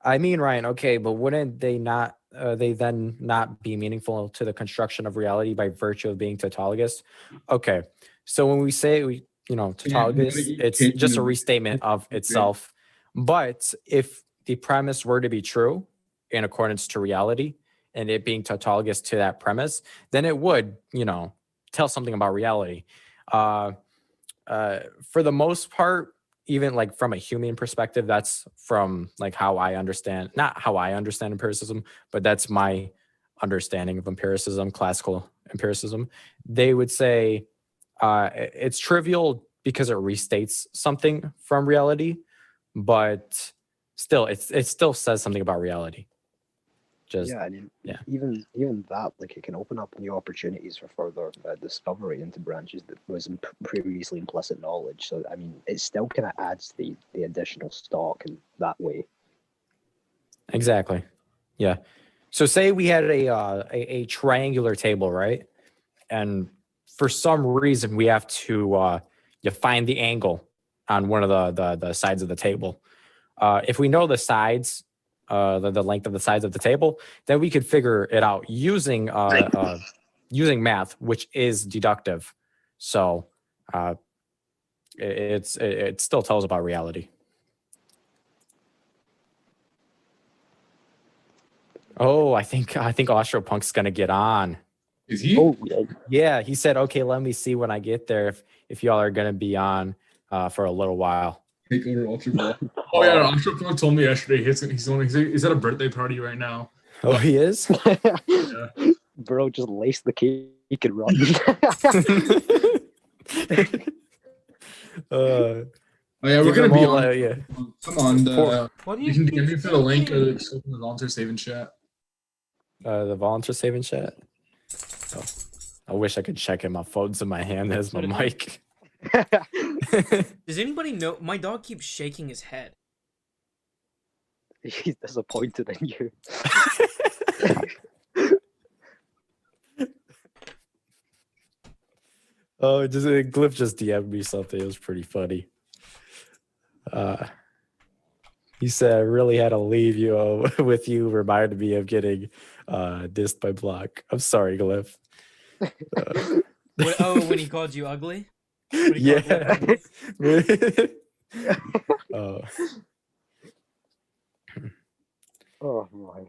J: I mean, Ryan, okay, but wouldn't they then not be meaningful to the construction of reality by virtue of being tautologous? Okay, so when we say tautologous, it's just a restatement of itself. But if the premise were to be true in accordance to reality, and it being tautologous to that premise, then it would, tell something about reality. For the most part, even like from a human perspective, that's from like not how I understand empiricism, but that's my understanding of empiricism, classical empiricism. They would say it's trivial because it restates something from reality, but still, it still says something about reality.
G: Even that, like, it can open up new opportunities for further discovery into branches that was previously implicit knowledge. So, I mean, it still kind of adds the additional stock in that way.
J: Exactly. Yeah. So, say we had a triangular table, right? And for some reason, we have to find the angle on one of the sides of the table. If we know the sides, the length of the sides of the table, then we could figure it out using math, which is deductive. So it still tells about reality. Oh, I think Astropunk's gonna get on.
D: Is he?
G: Oh, yeah.
J: Yeah, he said, okay, let me see when I get there if y'all are gonna be on for a little while.
D: Take over Ultra Ball. Oh yeah, Astropunk told me yesterday he's at a birthday party right now.
J: Oh, he is?
D: Yeah.
G: Bro, just lace the cake and run.
D: Oh yeah, we're
J: give
D: gonna
J: them
D: be
J: all,
D: on.
J: yeah.
D: Come on,
B: What do
D: you can DM me for the link or the Voluntaryist Haven chat.
J: The Voluntaryist Haven chat. Oh, I wish I could check it. My phone's in my hand. There's my mic.
B: Does anybody know? My dog keeps shaking his head.
G: He's disappointed in you.
J: Oh, Glyph just DM'd me something. It was pretty funny. He said, I really had to leave you with you. Reminded me of getting dissed by Block. I'm sorry, Glyph.
B: When he called you ugly? When he called
J: Yeah.
B: Glyph
J: Oh.
G: Oh my.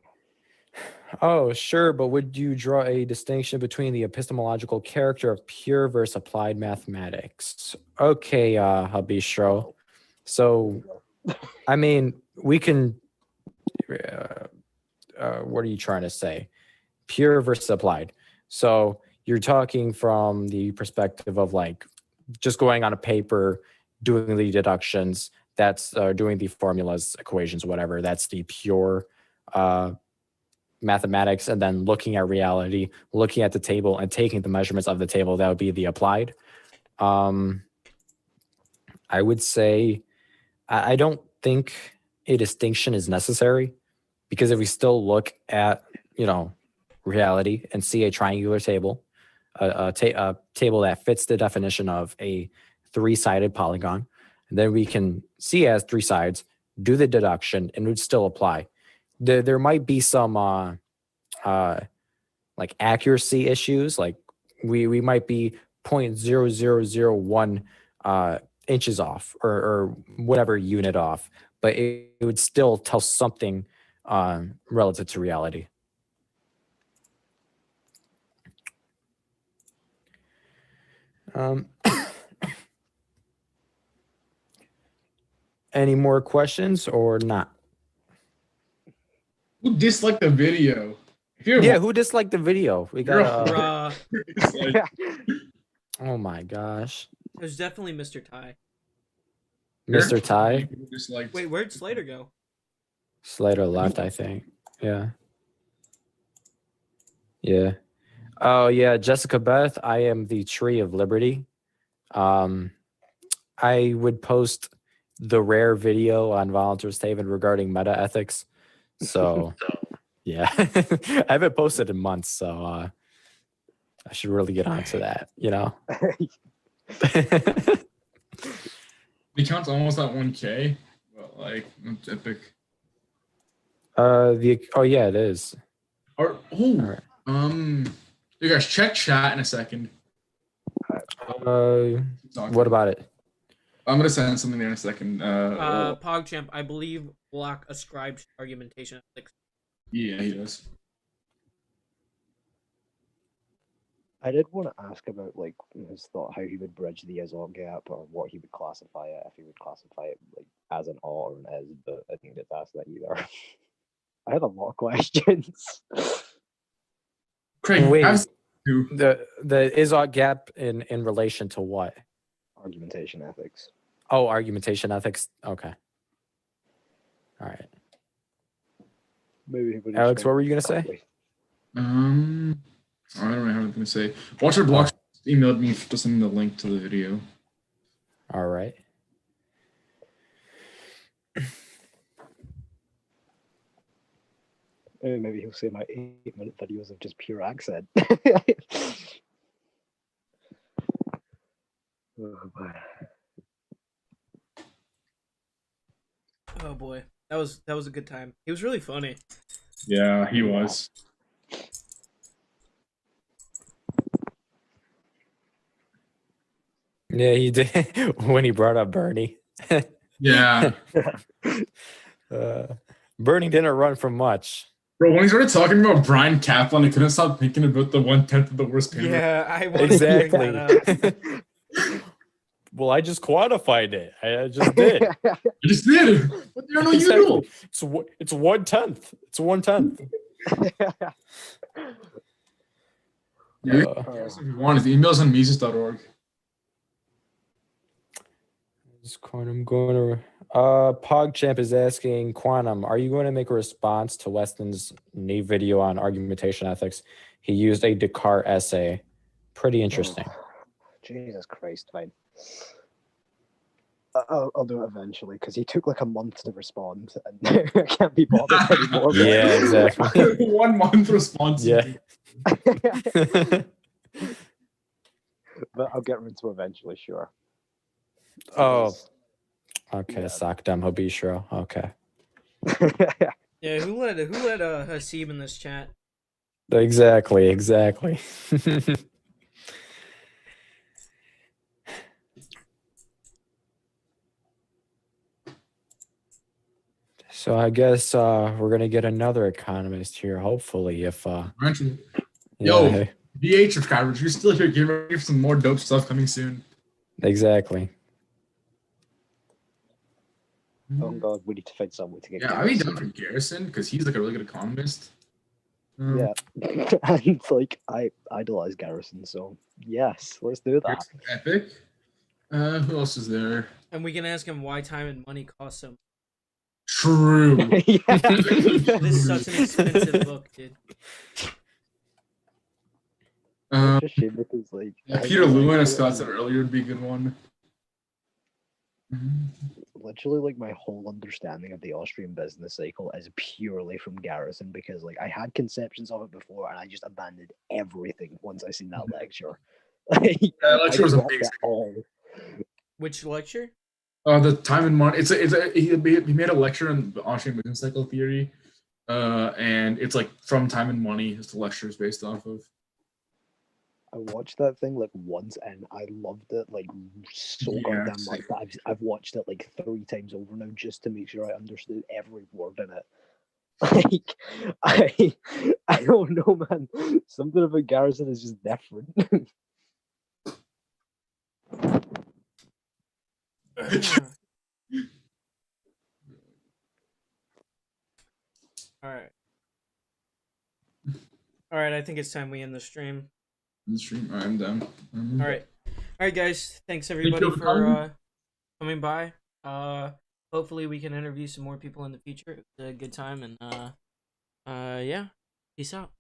J: Oh, sure, but would you draw a distinction between the epistemological character of pure versus applied mathematics? Okay, Habishro. So, I mean, we can. What are you trying to say? Pure versus applied. So you're talking from the perspective of like just going on a paper, doing the deductions. That's doing the formulas, equations, whatever. That's the pure mathematics, and then looking at reality, looking at the table and taking the measurements of the table. That would be the applied. I would say I don't think a distinction is necessary, because if we still look at reality and see a triangular table, a table that fits the definition of a three-sided polygon, and then we can see it as three sides, do the deduction, and it would still apply. There might be some like accuracy issues, like we might be 0.0001 inches off or whatever unit off, but it would still tell something relative to reality. Any more questions or not?
D: Who disliked the video?
J: Who disliked the video? We got.
B: Bruh.
J: Oh my gosh.
B: It was definitely Mr. Ty.
J: Mr. Ty.
B: Wait, where'd Slater go?
J: Slater left, I think. Yeah. Yeah. Oh yeah, Jessica Beth. I am the Tree of Liberty. I would post the rare video on Voluntaryist Haven regarding meta ethics. So yeah, I haven't posted in months, so I should really get onto that.
D: The account's almost at 1K, but like it's epic.
J: Yeah, it is.
D: You guys check chat in a second.
J: What about it?
D: I'm gonna send something there in a second.
B: PogChamp, I believe Block ascribes argumentation ethics.
D: Yeah, he does.
G: I did want to ask about like his thought, how he would bridge the is-ought gap, or what he would classify it, if he would classify it like as an ought or an is, but I didn't get to ask that either. I had a lot of questions.
D: Craig,
J: wait, the is-ought gap in relation to what?
G: Argumentation ethics.
J: Oh, argumentation ethics. Okay. All right.
G: Maybe
J: Alex, what were you gonna say?
D: I don't know what I'm gonna say. Watcher Blocks emailed me to send the link to the video.
J: All right.
G: Maybe he'll say my 8-minute videos of just pure accent.
B: Oh boy, that was a good time. He was really funny.
D: Yeah, he was.
J: Yeah, he did when he brought up Bernie.
D: Yeah.
J: Bernie didn't run from much.
D: Bro, when he started talking about Brian Kaplan, I couldn't stop thinking about the 1/10 of the worst payment.
B: Yeah, I wanted to bring that up.
J: Well, I just quantified it. I just did.
D: I just did. But there are no
J: Exactly.
D: usual.
J: It's 1/10. It's 1/10.
D: Yeah, if you want, the emails on Mises.org.
J: Quantum going to PogChamp is asking Quantum, are you going to make a response to Weston's new video on argumentation ethics? He used a Descartes essay. Pretty interesting.
G: Jesus Christ, fine. I'll do it eventually because he took like a month to respond and I can't be bothered anymore.
J: Yeah, exactly.
D: 1 month response.
J: Yeah.
G: But I'll get around to eventually, sure.
J: Oh, okay. Sockdom Hobishro. Okay.
B: Yeah, who let Hasib in this chat?
J: Exactly. So I guess we're gonna get another economist here, hopefully. If
D: Eventually.
J: yeah,
D: Yo,
J: hey,
D: VH subscribers, you're still here. Get ready for some more dope stuff coming soon.
J: exactly.
G: Oh God, we need to find someone to get.
D: Yeah, I'd be down for Garrison because he's like a really good economist.
G: Yeah, and like I idolize Garrison, so yes, let's do that.
D: Epic. Who else is there?
B: And we can ask him why time and money cost so much.
D: True.
B: This is such an expensive book, dude.
G: It's a shame because like
D: Peter Lewin, as Scott said earlier, would be a good one.
G: Literally, like my whole understanding of the Austrian business cycle is purely from Garrison because like I had conceptions of it before and I just abandoned everything once I seen that lecture. Like,
D: That lecture was
G: I dropped
D: amazing.
G: it all.
B: Which lecture?
D: The time and money. He made a lecture on the Austrian business cycle theory, and it's like from Time and Money. Is the lecture is based off of.
G: I watched that thing like once and I loved it like so
D: Yeah,
G: goddamn
D: it's
G: much that I've watched it like 3 times over now just to make sure I understood every word in it. Like I don't know, man. Something about Garrison is just different.
B: All right. I think it's time we end the stream.
D: I'm done.
B: All right, guys. Thanks everybody for coming by. Hopefully we can interview some more people in the future. It was a good time, and yeah, peace out.